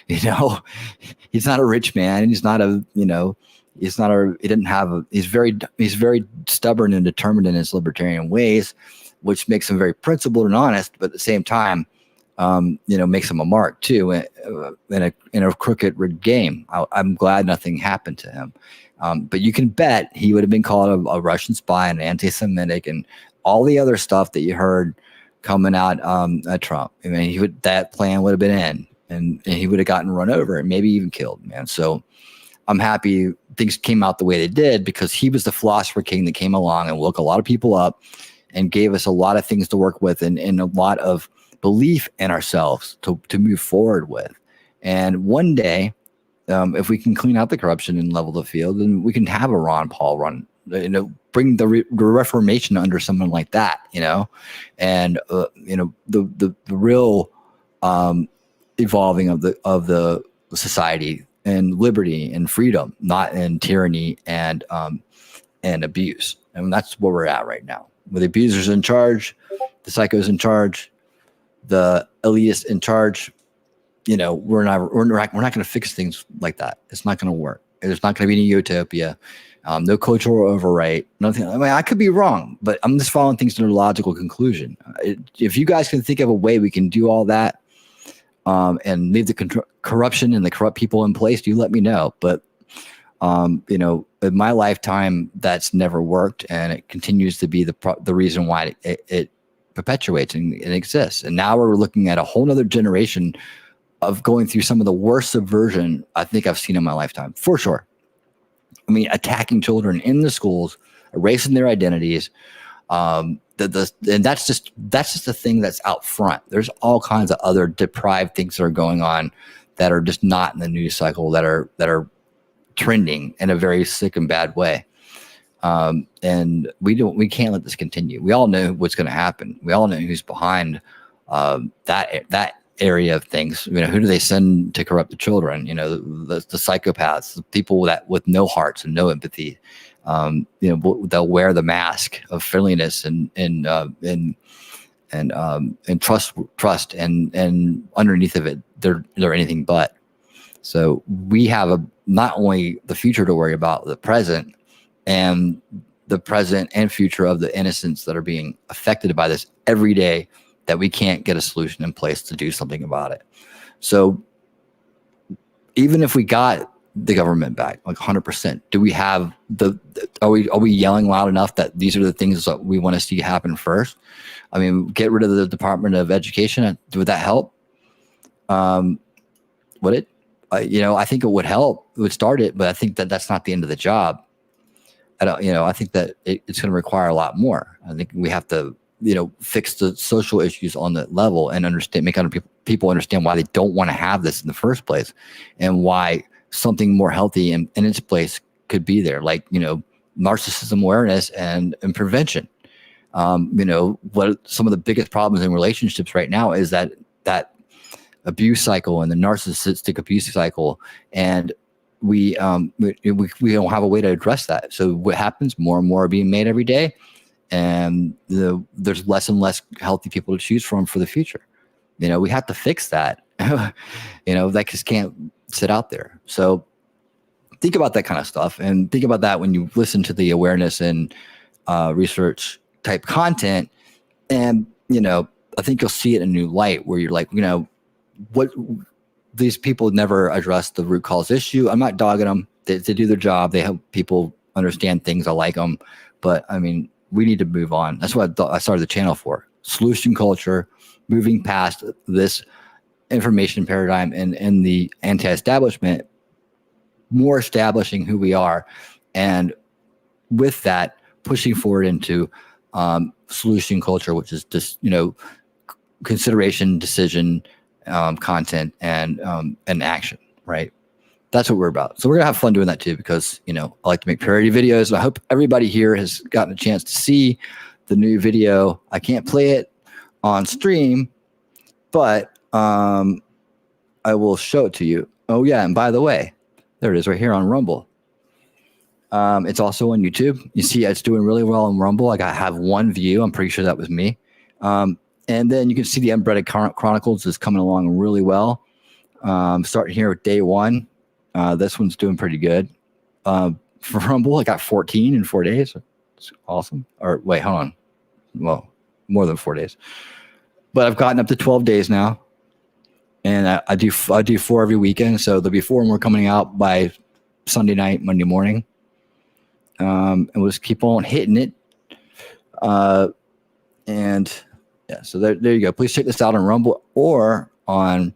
He's not a rich man, and he's very stubborn and determined in his libertarian ways, which makes him very principled and honest, but at the same time, makes him a mark too in a crooked rigged game. I'm glad nothing happened to him. But you can bet he would have been called a Russian spy and anti-Semitic and all the other stuff that you heard coming out at Trump. I mean, that plan would have been in, and he would have gotten run over and maybe even killed, man. So I'm happy things came out the way they did, because he was the philosopher king that came along and woke a lot of people up and gave us a lot of things to work with and a lot of belief in ourselves to move forward with. And one day, if we can clean out the corruption and level the field, then we can have a Ron Paul run, bring the Reformation under someone like that, and the real evolving of the society and liberty and freedom, not in tyranny and abuse. And that's where we're at right now. With the abusers in charge, the psychos in charge, the elitists in charge, we're not going to fix things like that. It's not going to work. There's not going to be any utopia. No cultural overwrite. Nothing. I mean, I could be wrong, but I'm just following things to their logical conclusion. If you guys can think of a way we can do all that, and leave the corruption and the corrupt people in place, you let me know. But in my lifetime, that's never worked, and it continues to be the reason why it perpetuates and exists. And now we're looking at a whole nother generation of going through some of the worst subversion I think I've seen in my lifetime, for sure. I mean, attacking children in the schools, erasing their identities. And that's just the thing that's out front. There's all kinds of other deprived things that are going on that are just not in the news cycle, that are trending in a very sick and bad way. And we can't let this continue. We all know what's going to happen. We all know who's behind that area of things. Who do they send to corrupt the children? The psychopaths, the people with no hearts and no empathy. They'll wear the mask of friendliness and trust, and underneath of it, they're anything but. So we have not only the future to worry about, the present and future of the innocents that are being affected by this every day, that we can't get a solution in place to do something about it. So even if we got the government back, like 100%, do we have are we yelling loud enough that these are the things that we want to see happen first? I mean, get rid of the Department of Education. Would that help? Would it? I think it would help. It would start it, but I think that that's not the end of the job. I think that it's going to require a lot more. I think we have to, fix the social issues on that level and make other people understand why they don't want to have this in the first place, and why something more healthy in its place could be there, like, narcissism awareness and prevention. What some of the biggest problems in relationships right now is that abuse cycle and the narcissistic abuse cycle, and we don't have a way to address that. So what happens? More and more are being made every day, and there's less and less healthy people to choose from for the future. We have to fix that. That just can't sit out there. So think about that kind of stuff, and think about that when you listen to the awareness and research type content. And I think you'll see it in a new light, where you're like, what these people never address the root cause issue. I'm not dogging them. They do their job. They help people understand things. I like them, but I mean, we need to move on. That's what I started the channel for. Solution culture, moving past this information paradigm and the anti-establishment, more establishing who we are, and with that, pushing forward into solution culture, which is just consideration, decision, content, and action. Right? That's what we're about. So we're gonna have fun doing that too, because I like to make parody videos. I hope everybody here has gotten a chance to see the new video. I can't play it on stream, but I will show it to you. Oh yeah, and by the way, there it is right here on Rumble. It's also on YouTube. You see it's doing really well on Rumble. I have 1 view. I'm pretty sure that was me. And then you can see the Unbreaded Chronicles is coming along really well. Starting here with day 1. This one's doing pretty good. For Rumble, I got 14 in 4 days. It's awesome. Or wait, hold on. Well, more than 4 days. But I've gotten up to 12 days now. And I do 4 every weekend. So there'll be 4 more coming out by Sunday night, Monday morning. And we'll just keep on hitting it. And yeah, so there you go. Please check this out on Rumble or on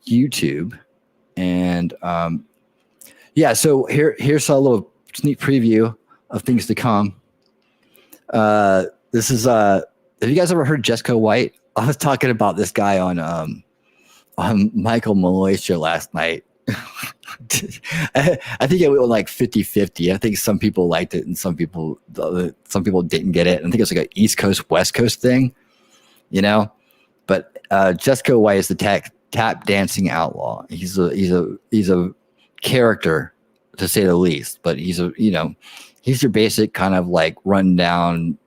YouTube. And yeah, so here's a little sneak preview of things to come. This is have you guys ever heard Jesco White? I was talking about this guy on Michael Malloy's show last night. I think it went like 50-50. I think some people liked it and some people didn't get it. I think it's like an East Coast West Coast thing, But Jesco White is the tap dancing outlaw. He's a character, to say the least. But he's your basic kind of like rundown,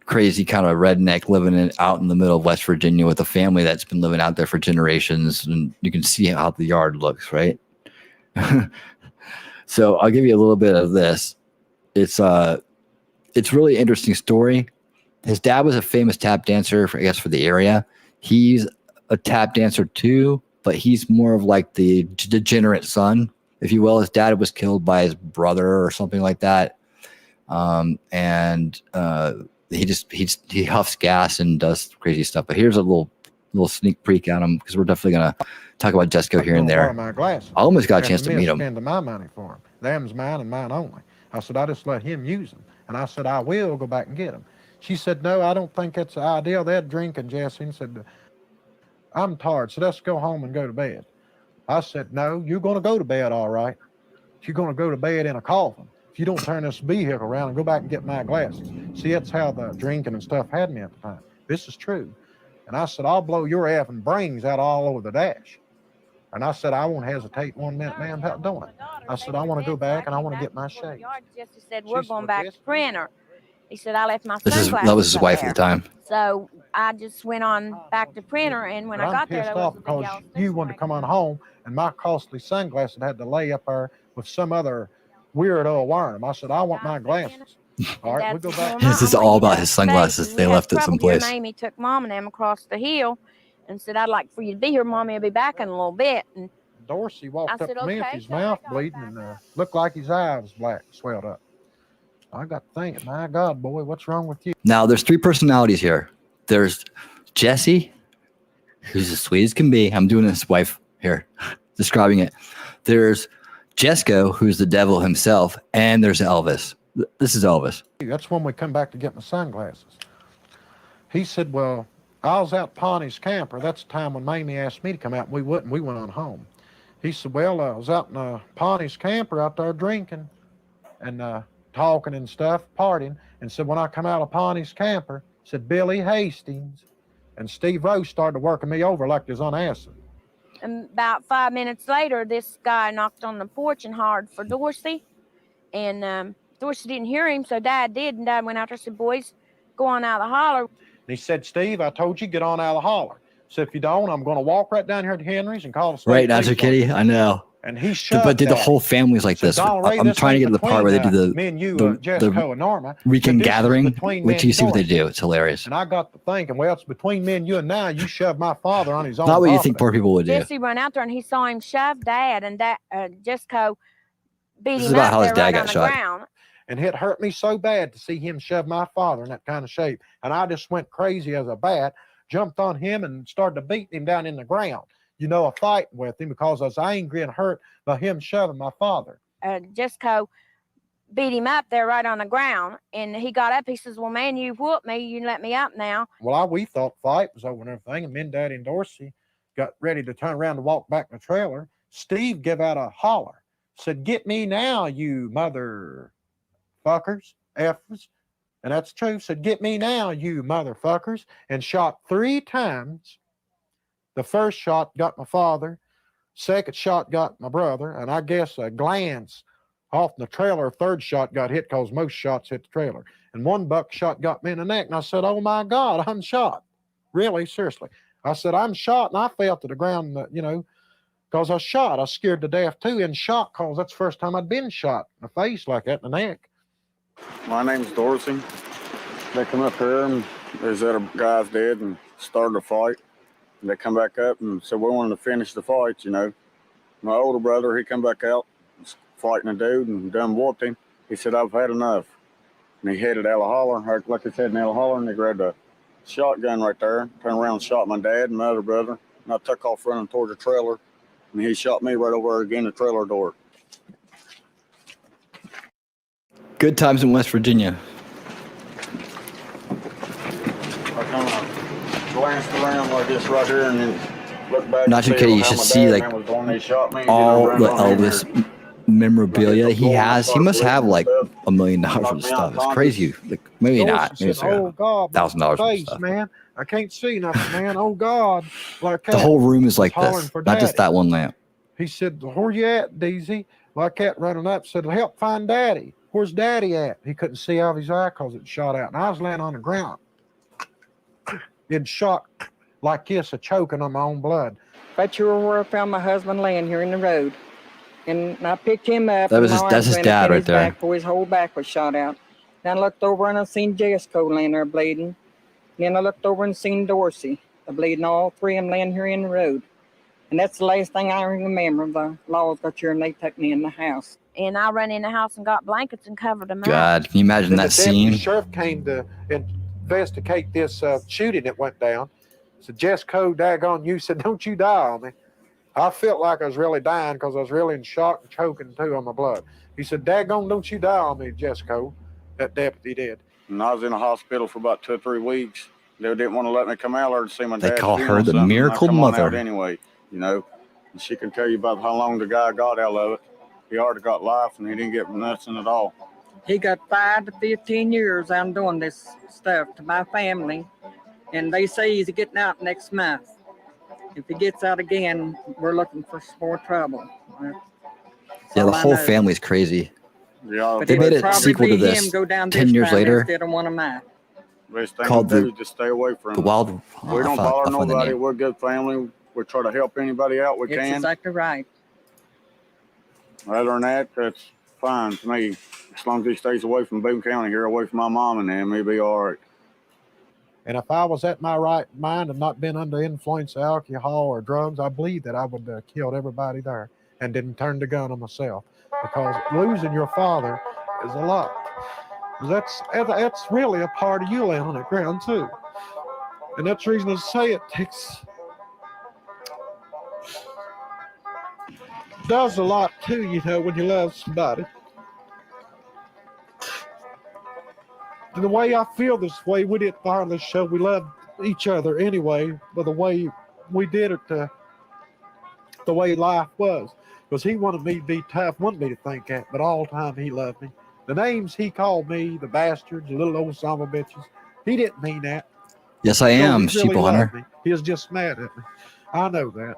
crazy kind of redneck living out in the middle of West Virginia with a family that's been living out there for generations, and you can see how the yard looks, right? So I'll give you a little bit of this. It's really interesting story. His dad was a famous tap dancer for the area. He's a tap dancer too, but he's more of like the degenerate son, if you will. His dad was killed by his brother or something like that. He huffs gas and does crazy stuff. But here's a little sneak peek at him, because we're definitely gonna talk about Jesco here and there. I almost got a chance to meet him. Spending my money for him. Them's mine and mine only. I said, I just let him use them. And I said, I will go back and get them. She said, no, I don't think that's the idea. They're drinking, Jesse. And said, I'm tired, so let's go home and go to bed. I said, no, you're going to go to bed all right. You're going to go to bed in a coffin if you don't turn this vehicle around and go back and get my glasses. See, that's how the drinking and stuff had me at the time. This is true. And I said, I'll blow your effing brains out all over the dash. And I said, I won't hesitate 1 minute, man, about doing it. I said, I want to go back and I want to get my shake. Jesse said, we're going back to printer. He said, I left my That sunglasses was his wife there. at the time. So I just went on back to printer, and when But I got there, pissed there was off a big because yellow you station wanted to come on wagon. home, and my costly sunglasses had to lay up there with some other weirdo wearing them. I said, I want my glasses. All right, we go back. This is all about his sunglasses. They left it someplace. Amy took Mom and them across the hill and said, I'd like for you to be here. Mommy will be back in a little bit. And Dorsey walked I up said, to me with okay. his So I mouth got bleeding back and up. looked like his eye was black, swelled up. I got thinking, my God, boy, what's wrong with you? Now, there's three personalities here. There's Jesse, who's as sweet as can be. I'm doing his wife here, describing it. There's Jesco, who's the devil himself, and there's Elvis. This is Elvis. That's when we come back to get my sunglasses. He said, well, I was out Pawnee's camper. That's the time when Mamie asked me to come out, and we wouldn't. We went on home. He said, well, I was out in Pawnee's camper out there drinking and talking and stuff, partying, and said, when I come out of Pawnee's camper, said Billy Hastings and Steve Rose started working me over like they was on acid. And about 5 minutes later, this guy knocked on the porch and hollered for Dorsey. And Dorsey didn't hear him, so Dad did. And Dad went out there and said, boys, go on out of the holler. And he said, Steve, I told you, get on out of the holler. So if you don't, I'm going to walk right down here to Henry's and call the state Right, Natural police Kitty? on you. I know. And he shoved But the Daddy. whole family's like So this. Donald Ray, I'm this trying to ain't get to the part where they do between, me and you, Jessica and Norma. weekend But this is gathering. between me Wait till you and see what they Dorsey. do. It's hilarious. And I got to thinking, well, it's between me and you, and now you shoved my father on his own Not what you property. think poor people would do. Jesse ran out there and he saw him shove Dad, and Jesco beat This is him about up how his there dad right got on the shot. ground. And it hurt me so bad to see him shove my father in that kind of shape. And I just went crazy as a bat, jumped on him and started to beat him down in the ground. You know, a fight with him because I was angry and hurt by him shoving my father. Jesco beat him up there right on the ground, and he got up. He says, well, man, you whooped me. You let me up now. Well, we thought the fight was over and everything. And me and Daddy and Dorsey got ready to turn around to walk back in the trailer. Steve gave out a holler, said, get me now, you motherfuckers, effers. And that's true. Said, get me now, you motherfuckers. And shot 3 times. The first shot got my father. Second shot got my brother. And I guess a glance off the trailer, third shot got hit because most shots hit the trailer. And one buckshot got me in the neck. And I said, oh my God, I'm shot. Really, seriously. I said, I'm shot. And I fell to the ground, you know, because I was shot. I was scared to death too, in shock, because that's the first time I'd been shot in the face like that, in the neck. My name's Dorsey. They come up here and there's other guys dead and started a fight. And they come back up and said, we wanted to finish the fight, you know. My older brother, he come back out, was fighting a dude and done whooped him. He said, I've had enough. And he headed out of the holler, like he said in the holler, and they grabbed a shotgun right there, turned around and shot my dad and my other brother. And I took off running toward the trailer, and he shot me right over again the trailer door. Good times in West Virginia. I kind of glanced around like this right here and then looked back. Natural Kitty, you should see like all the Elvis memorabilia he has. He must have like $1 million worth of stuff. It's crazy. Like, maybe not. Maybe it's like oh God, $1,000 worth of face, stuff. man. I can't see nothing, man. Oh God. Like The whole room is like hollering this, for not just Daddy. that one lamp. He said, where you at, Deezy? Like that, running up, said, help find Daddy. Where's Daddy at? He couldn't see out of his eye because it shot out. And I was laying on the ground. It shot like this, a choking on my own blood. But you were where I found my husband laying here in the road. And I picked him up. That was and his- my that's arms his went dad up in right his there. back before his whole back was shot out. Then I looked over and I seen Jesco laying there bleeding. Then I looked over and seen Dorsey, bleeding, all 3 of them laying here in the road. And that's the last thing I remember. The laws got here and they took me in the house. And I ran in the house and got blankets and covered them up. God, can you imagine And that the deputy scene? sheriff came to investigate this shooting that went down. Said, Jesco, daggone you. Said, don't you die on me. I felt like I was really dying because I was really in shock and choking too on my blood. He said, daggone, don't you die on me, Jesco. That deputy did. And I was in the hospital for about 2 or 3 weeks. They didn't want to let me come out there to see my They dad. call her the miracle mother. Anyway, you know, and she can tell you about how long the guy got out of it. He already got life and he didn't get nothing at all. He got 5 to 15 years I'm doing this stuff to my family. And they say he's getting out next month. If he gets out again, we're looking for some more trouble. Yeah, the whole family's crazy. Yeah, But They it made would a probably sequel to be this him go down 10 this years time later. instead of one of mine. Best thing called to do the is just stay away from the them. Wild. We don't I'll bother find the nobody. name. We're a good family. We try to help anybody out we It's can. exactly right. Other than that, that's fine to me. As long as he stays away from Boone County here, away from my mom and them, he'll be all right. And if I was at my right mind and not been under influence of alcohol or drugs, I believe that I would have killed everybody there and didn't turn the gun on myself. Because losing your father is a lot. That's really a part of you laying on the ground too. And that's the reason I say it does a lot too, when you love somebody. And the way I feel this way, we didn't finally show we loved each other anyway, but the way we did it, the way life was. Because he wanted me to be tough, wanted me to think that, but all the time he loved me. The names he called me, the bastards, the little old son of bitches, he didn't mean that. Yes, I am, He really Sheeple loved Hunter. me. He was just mad at me. I know that.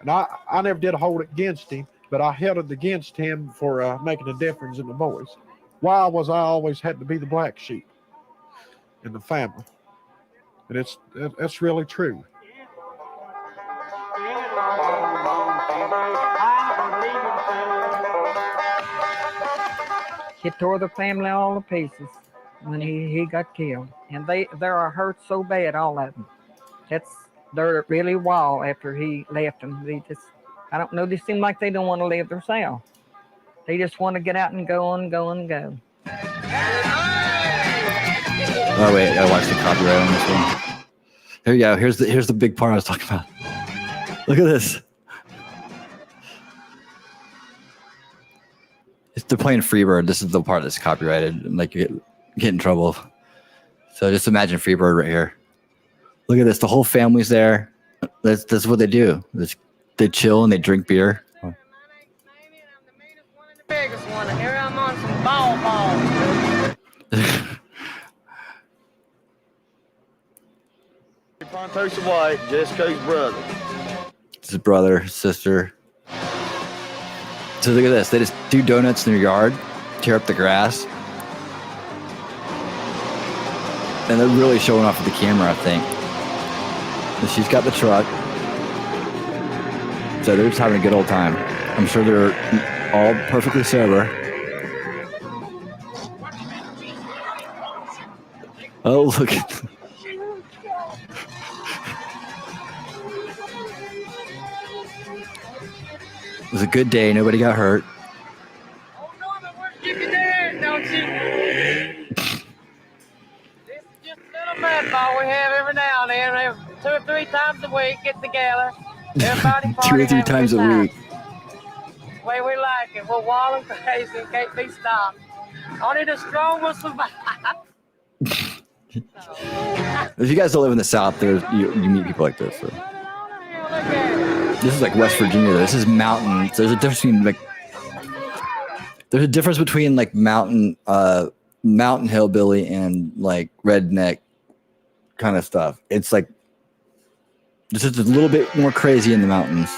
And I never did hold it against him, but I held it against him for making a difference in the boys. Why was I always had to be the black sheep in the family? And that's really true. He tore the family all to pieces when he got killed. And they are hurt so bad, all of them. They're really wild after he left them. I don't know, they seem like they don't want to live themselves. They just want to get out and go and go and go. Oh wait, I gotta watch the copyright on this one. Here you go. Here's the big part I was talking about. Look at this. They're playing Freebird. This is the part that's copyrighted. Like you get in trouble. So just imagine Freebird right here. Look at this. The whole family's there. That's what they do. They chill and they drink beer. Biggest one, and here I'm on some balls. Pontosa White, Jessica's brother. It's his brother, sister. So look at this. They just do donuts in their yard, tear up the grass. And they're really showing off with the camera, I think. And she's got the truck. So they're just having a good old time. I'm sure they're all perfectly sober. Oh, look at It was a good day. Nobody got hurt. Oh, Norman, where'd you get there, don't you? This is just a little mad ball we have every now and then. 2 or 3 times a week, get together. Everybody 2 or 3 party, times a week. The way we like it. We're wild and crazy and can't be stopped. Only the strong will survive. If you guys don't live in the South, you meet people like this. So. This is like West Virginia. This is mountains. There's a difference between mountain hillbilly and like redneck kind of stuff. It's like this is a little bit more crazy in the mountains.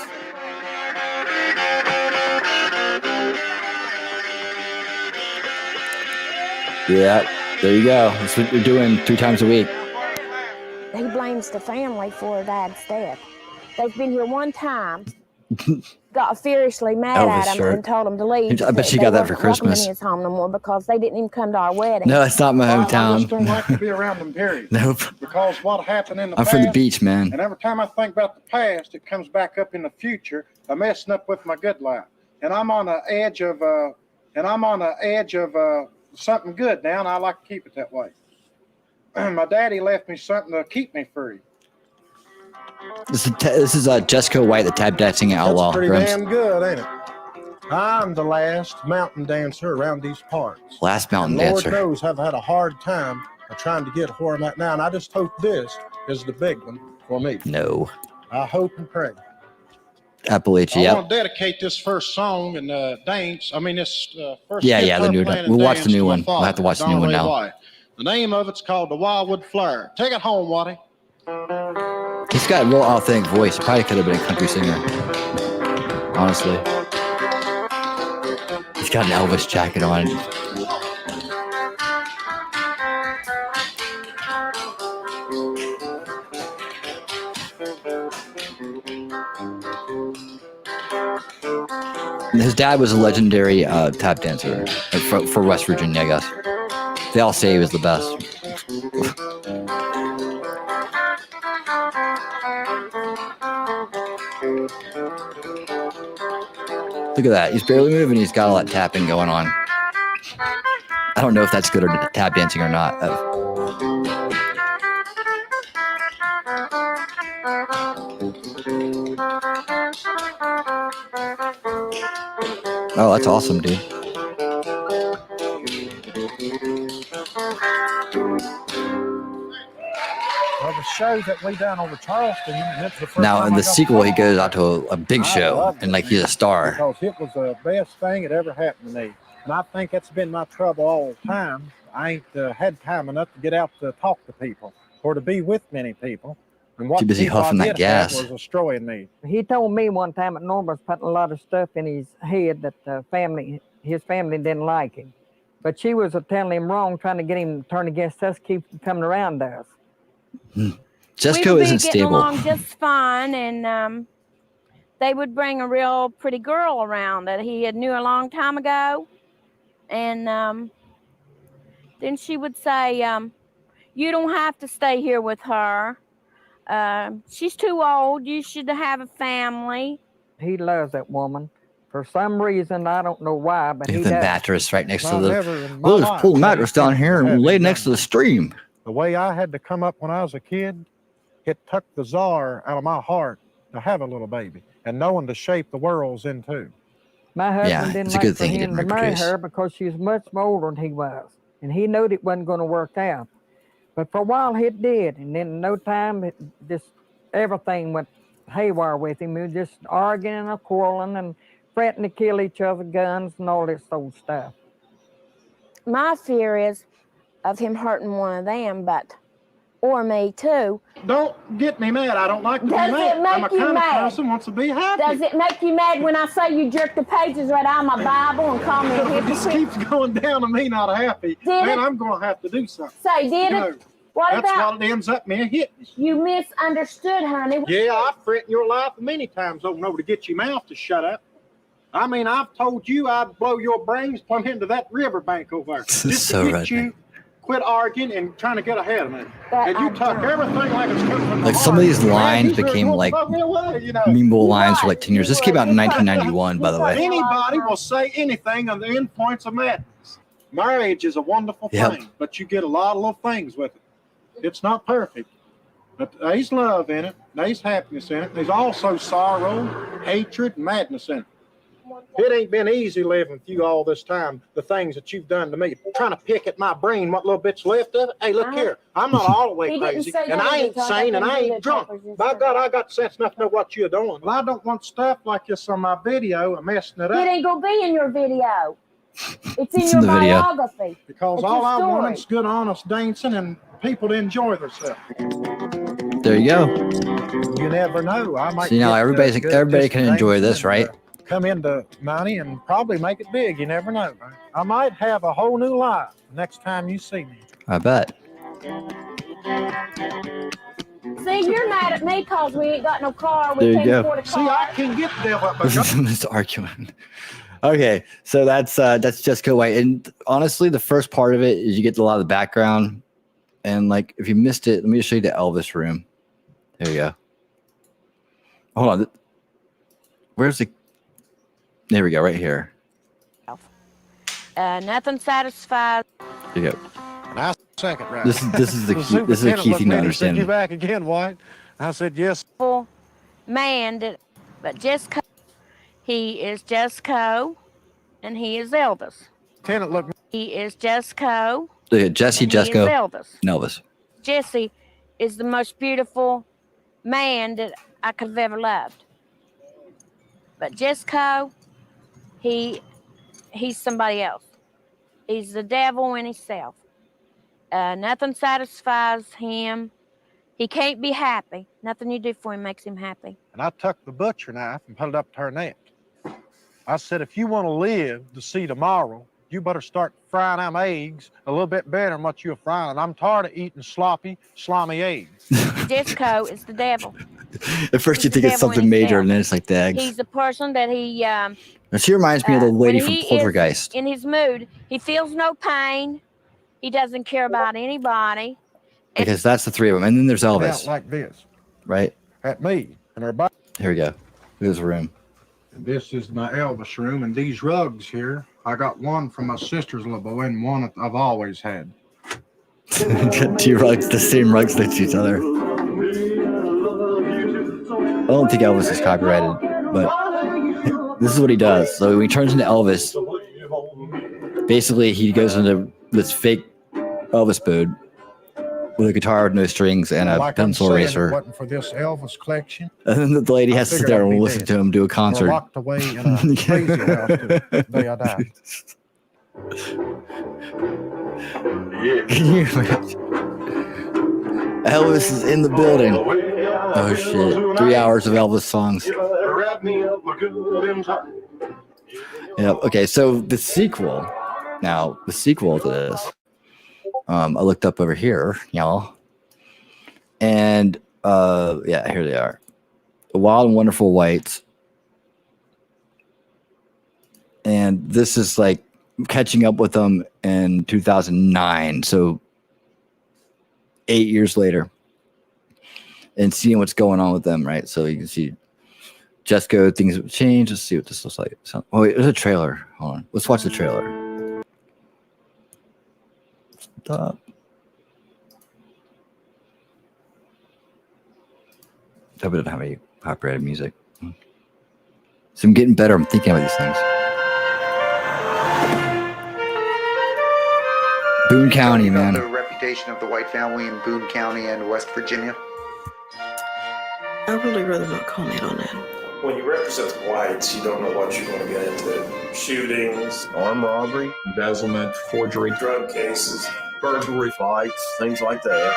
Yeah, there you go. That's what you're doing 3 times a week. He blames the family for dad's death. They've been here one time, got furiously mad Elvis at him shirt. and told him to leave. I bet she They got that for wasn't welcome Christmas. in his home no more because they didn't even come to our wedding. No, it's not my I just don't hometown. like to be around them, period. Nope. Because what happened in the I'm past, from the beach, man. and every time I think about the past, it comes back up in the future. I'm messing up with my good life, and I'm on the edge of something good now, and I like to keep it that way. My daddy left me something to keep me free. This is Jessica White, the tap dancing outlaw. That's pretty Drums. damn good, ain't it? I'm the last mountain dancer around these parts. Last mountain And Lord dancer. knows I've had a hard time of trying to get where I'm at now, and I just hope this is the big one for me. No. I hope and pray. Appalachia. I Yep. want to dedicate this first song and dance. I mean, this first. Yeah, the guitar new playing one. and We'll watch the dance new to my one. We'll have to watch the new one Don Ray now. White. The name of it's called The Wildwood Flare. Take it home, Waddy. He's got a real authentic voice. He probably could have been a country singer. Honestly. He's got an Elvis jacket on. His dad was a legendary tap dancer for West Virginia, I guess. They all say he was the best. Look at that. He's barely moving. He's got all that tapping going on. I don't know if that's good or tap dancing or not. Oh, that's awesome, dude. Well, the show that we done over Charleston. Now, in the sequel, he goes out to a big show, and like he's a star. Because it was the best thing that ever happened to me. And I think that's been my trouble all the time. I ain't had time enough to get out to talk to people or to be with many people. And what Too busy people I huffing that did have gas. was destroying me. He told me one time that Norm was putting a lot of stuff in his head that his family didn't like him. But she was telling him wrong, trying to get him to turn against us, keep coming around to us. Jesco we isn't getting stable. along just fine, and they would bring a real pretty girl around that he had knew a long time ago, and then she would say, "You don't have to stay here with her. She's too old. You should have a family." He loves that woman. For some reason, I don't know why, but he The does. mattress right next to I've the. never in my We'll just life pull the had mattress down here and had lay it next to done. the stream. The way I had to come up when I was a kid, it took the czar out of my heart to have a little baby and knowing the shape the world's into. My husband Yeah, didn't it's a like good for thing he him didn't to marry reproduce. her because she was much more older than he was. And he knew it wasn't going to work out. But for a while it did. And then in no time, just everything went haywire with him. We were just arguing and quarreling and threatening to kill each other, guns and all this old stuff. My fear is of him hurting one of them, or me too. Don't get me mad. I don't like to be Does mad. it make I'm a you kind mad? of person who wants to be happy. Does it make you mad when I say you jerk the pages right out of my Bible and call me a If this hypocrite? keeps going down to me not happy, Did man, it? I'm going to have to do something. Say, did You it? know, What that's about what it ends up me hitting. you misunderstood, honey? Yeah, I've threatened your life many times over and over to get your mouth to shut up. I mean, I've told you I'd blow your brains plumb into that riverbank over there. This is Just so to get redneck. you quit arguing and trying to get ahead of me. But And you I talk don't. everything like it's coming from the Like some heart. of these Man, lines you sure became won't like blow me away, you know. memeable lines Right. for like 10 years. This came out in 1991, by the way. Anybody will say anything on the influence of madness. Marriage is a wonderful Yep. thing, but you get a lot of little things with it. It's not perfect, but there's love in it. There's happiness in it. There's also sorrow, hatred, and madness in it. It ain't been easy living with you all this time, the things that you've done to me. Trying to pick at my brain what little bit's left of it. Hey, look here. I'm not all the way He didn't crazy, say and that I he ain't thought sane, that and I they ain't did drunk. papers and By stuff. God, I got sense enough to know what you're doing. Well, I don't want stuff like this on my video and messing it It up. ain't gonna be in your video. It's in It's your in the video. biography. Because It's all your I story. want is good, honest dancing and people to enjoy themselves. There you go. You never know. I might See, now get, everybody good at everybody just can enjoy dancing this, and, right? come into money and probably make it big. You never know. I might have a whole new life next time you see me. I bet. See, you're mad at me because we ain't got no car. We There you can't go. afford a See, I car. can get the devil up my This argument. Okay, so that's Jessica White, and honestly, the first part of it is you get a lot of the background, and like if you missed it, let me just show you the Elvis room. There you go. Hold on, where's the? There we go, right here. Nothing satisfies. There you go. And I second right. This is the key. This is the key thing to understand. You back again, White? I said yes. Man, but Jesco, he is Jesco, and he is Elvis. Tenant, look. He is Jesco, Look at Jesse, and he is Jesco, Elvis. and Elvis. Jesse is the most beautiful man that I could have ever loved. But Jesco, he's somebody else. He's the devil in himself. Nothing satisfies him. He can't be happy. Nothing you do for him makes him happy. And I took the butcher knife and put it up to her neck. I said, if you want to live to see tomorrow, you better start frying them eggs a little bit better than what you're frying. And I'm tired of eating sloppy, slimy eggs. Jesco is the devil. At first, you He's the think it's devil in something major, himself. and then it's like the eggs. He's the person that he And she reminds me of the when lady from he is Poltergeist. in his mood, he feels no pain. He doesn't care about anybody. Because that's the three of them. And then there's Out Elvis, like this right? at me and her body. Here we go. This room. This is my Elvis room, and these rugs here, I got one from my sister's little boy and one I've always had. Two rugs, the same rugs next to each other. I don't think Elvis is copyrighted, but this is what he does. So when he turns into Elvis, basically he goes into this fake Elvis mode with a guitar with no strings and a pencil eraser. It wasn't for this Elvis collection. And then the lady has to sit there and listen to him do a concert. Locked away in a crazy house to the day I died. Can you imagine? Elvis is in the building. Oh shit! 3 hours of Elvis songs. Yeah. Okay. So the sequel. Now the sequel to this. I looked up over here, y'all, and yeah, here they are, The Wild and Wonderful Whites, and this is like catching up with them in 2009, so 8 years later, and seeing what's going on with them, right? So you can see Jesco, things have changed. Let's see what this looks like. So, oh wait, there's a trailer. Hold on, let's watch the trailer. Stop. Hope it doesn't have any copyrighted music. So I'm getting better. I'm thinking about these things. Boone County, man. The reputation of the white family in Boone County and West Virginia. I'd really rather not comment on that. When you represent the whites, you don't know what you're going to get into. Shootings, Armed robbery, embezzlement, forgery, drug cases, burglary, fights, things like that.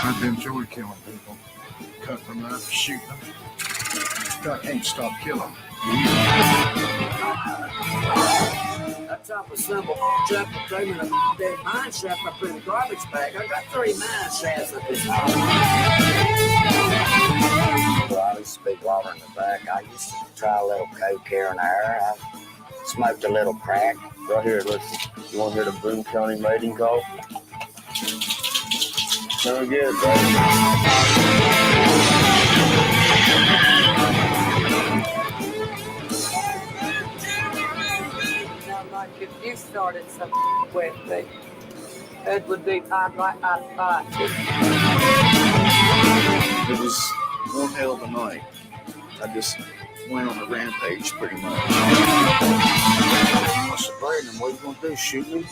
I've enjoyed killing people. Cut them up, shoot them. I can't stop killing. That type of symbol, Jeff, claiming a dead mine shaft up in a garbage bag. I got 3 mine shafts at this house. Well, I used to be blowing in the back. I used to try a little coke here and there. I smoked a little crack. Right here, listen. You want to hear the Boone County mating call? Very good, buddy. If you started something with me, it would be time right outside. It was one hell of a night. I just went on a rampage pretty much. I said, Brandon, what are you going to do, shoot me?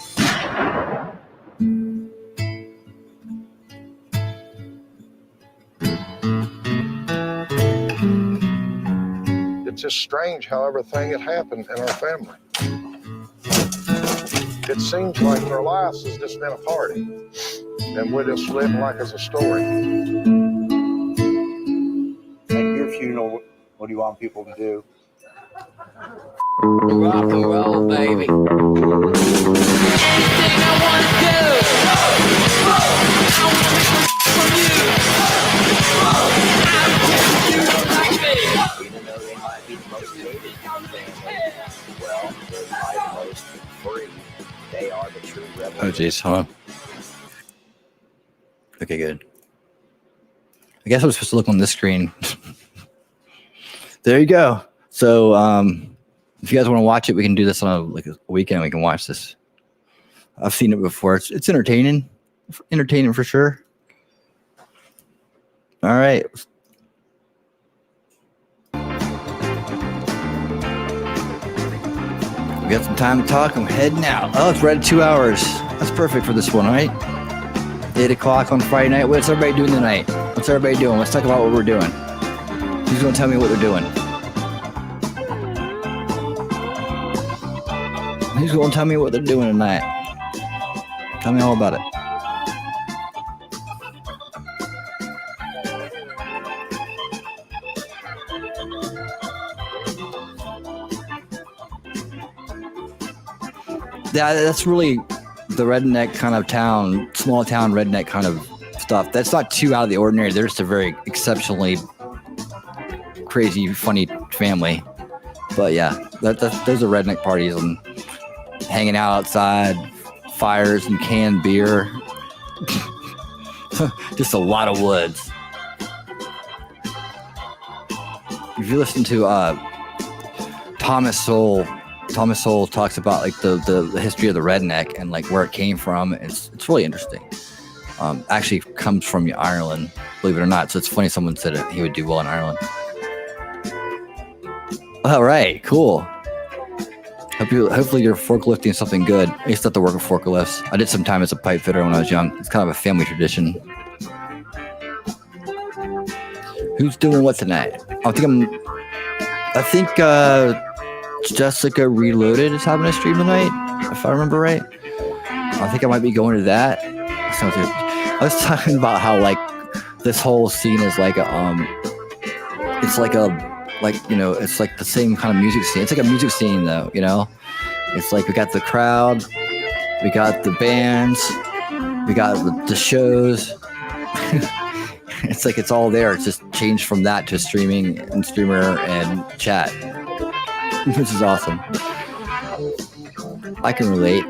It's just strange how everything had happened in our family. It seems like their lives has just been a party, and we're just living like it's a story. At your funeral, what do you want people to do? Rock and roll, baby. Anything I want to do. Even though they might be the most hated family, well, they're probably the most free. They are the true rebels. Oh, geez, hold on. Okay, good. I guess I was supposed to look on this screen. There you go. So, if you guys want to watch it, we can do this on a weekend. We can watch this. I've seen it before. It's entertaining for sure. All right. We got some time to talk. I'm heading out. Oh, it's right at 2 hours. That's perfect for this one, right? 8 o'clock on Friday night. What's everybody doing tonight? What's everybody doing? Let's talk about what we're doing. Who's going to tell me what they're doing? Who's going to tell me what they're doing tonight? Tell me all about it. that's really the redneck kind of town, small town redneck kind of stuff. That's not too out of the ordinary. They're just a very exceptionally crazy, funny family. But yeah, those are redneck parties and hanging out outside, fires and canned beer. Just a lot of woods. If you listen to Thomas Sowell talks about like the history of the redneck and like where it came from. It's really interesting. Actually comes from Ireland, believe it or not. So it's funny someone said he would do well in Ireland. All right, cool. Hopefully you're forklifting something good. I used to have to work with forklifts. I did some time as a pipe fitter when I was young. It's kind of a family tradition. Who's doing what tonight? I think Jessica Reloaded is having a stream tonight, if I remember right. I think I might be going to that. Sounds good. I was talking about how like this whole scene is like it's like it's like the same kind of music scene. It's like a music scene though, you know. It's like we got the crowd, we got the bands, we got the shows. It's like it's all there. It's just changed from that to streaming and streamer and chat, which is awesome. I can relate.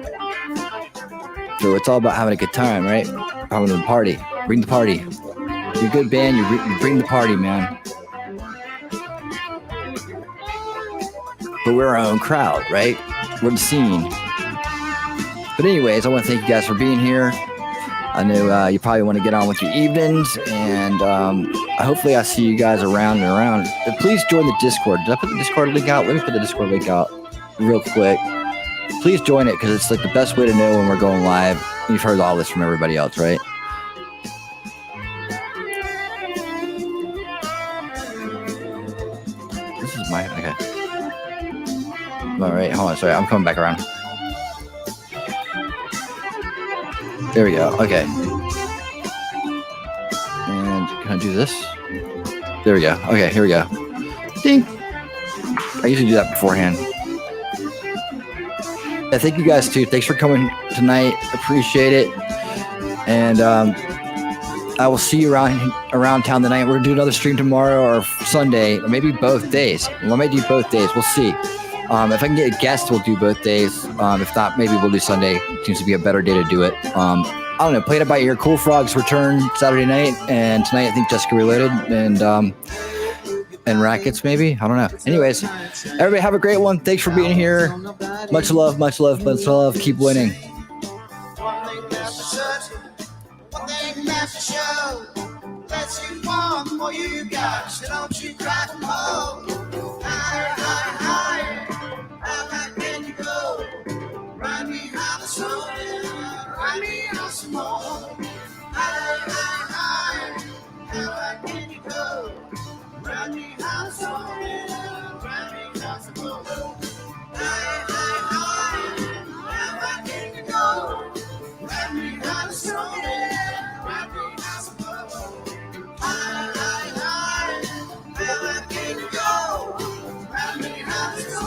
So it's all about having a good time, right? Having a party. Bring the party. You're a good band. You bring the party, man. But we're our own crowd, right? We're the scene. But anyways, I want to thank you guys for being here. I know you probably want to get on with your evenings, and hopefully I see you guys around and around. But please join the Discord. Did I put the Discord link out? Let me put the Discord link out real quick. Please join it because it's like the best way to know when we're going live. You've heard all this from everybody else, right? This is my okay. All right, hold on. Sorry, I'm coming back around. There we go. Okay. And can I do this? There we go. Okay, here we go. Ding. I usually do that beforehand. Yeah, thank you guys too. Thanks for coming tonight. Appreciate it. And I will see you around town tonight. We're gonna do another stream tomorrow or Sunday, or maybe both days. We might do both days. We'll see. If I can get a guest, we'll do both days. If not, maybe we'll do Sunday. Seems to be a better day to do it. I don't know. Playing it by ear. Cool Frogs return Saturday night, and tonight I think Jessica Reloaded and Rackets maybe. I don't know. Anyways, everybody have a great one. Thanks for being here. Much love, much love, much love. Keep winning. One thing that's for sure. Let's see one more you got. So don't you cry no more. Higher, higher, higher. How high can you go? Ride me out the sun, ride me out some more. Higher, higher, higher. How high can you go? Ride me out the sun, ride me out some more. Higher, higher, higher. How high can you go? Ride me out the sun, ride me out some more. Higher, higher, higher. How high can you go? Ride me out the sun.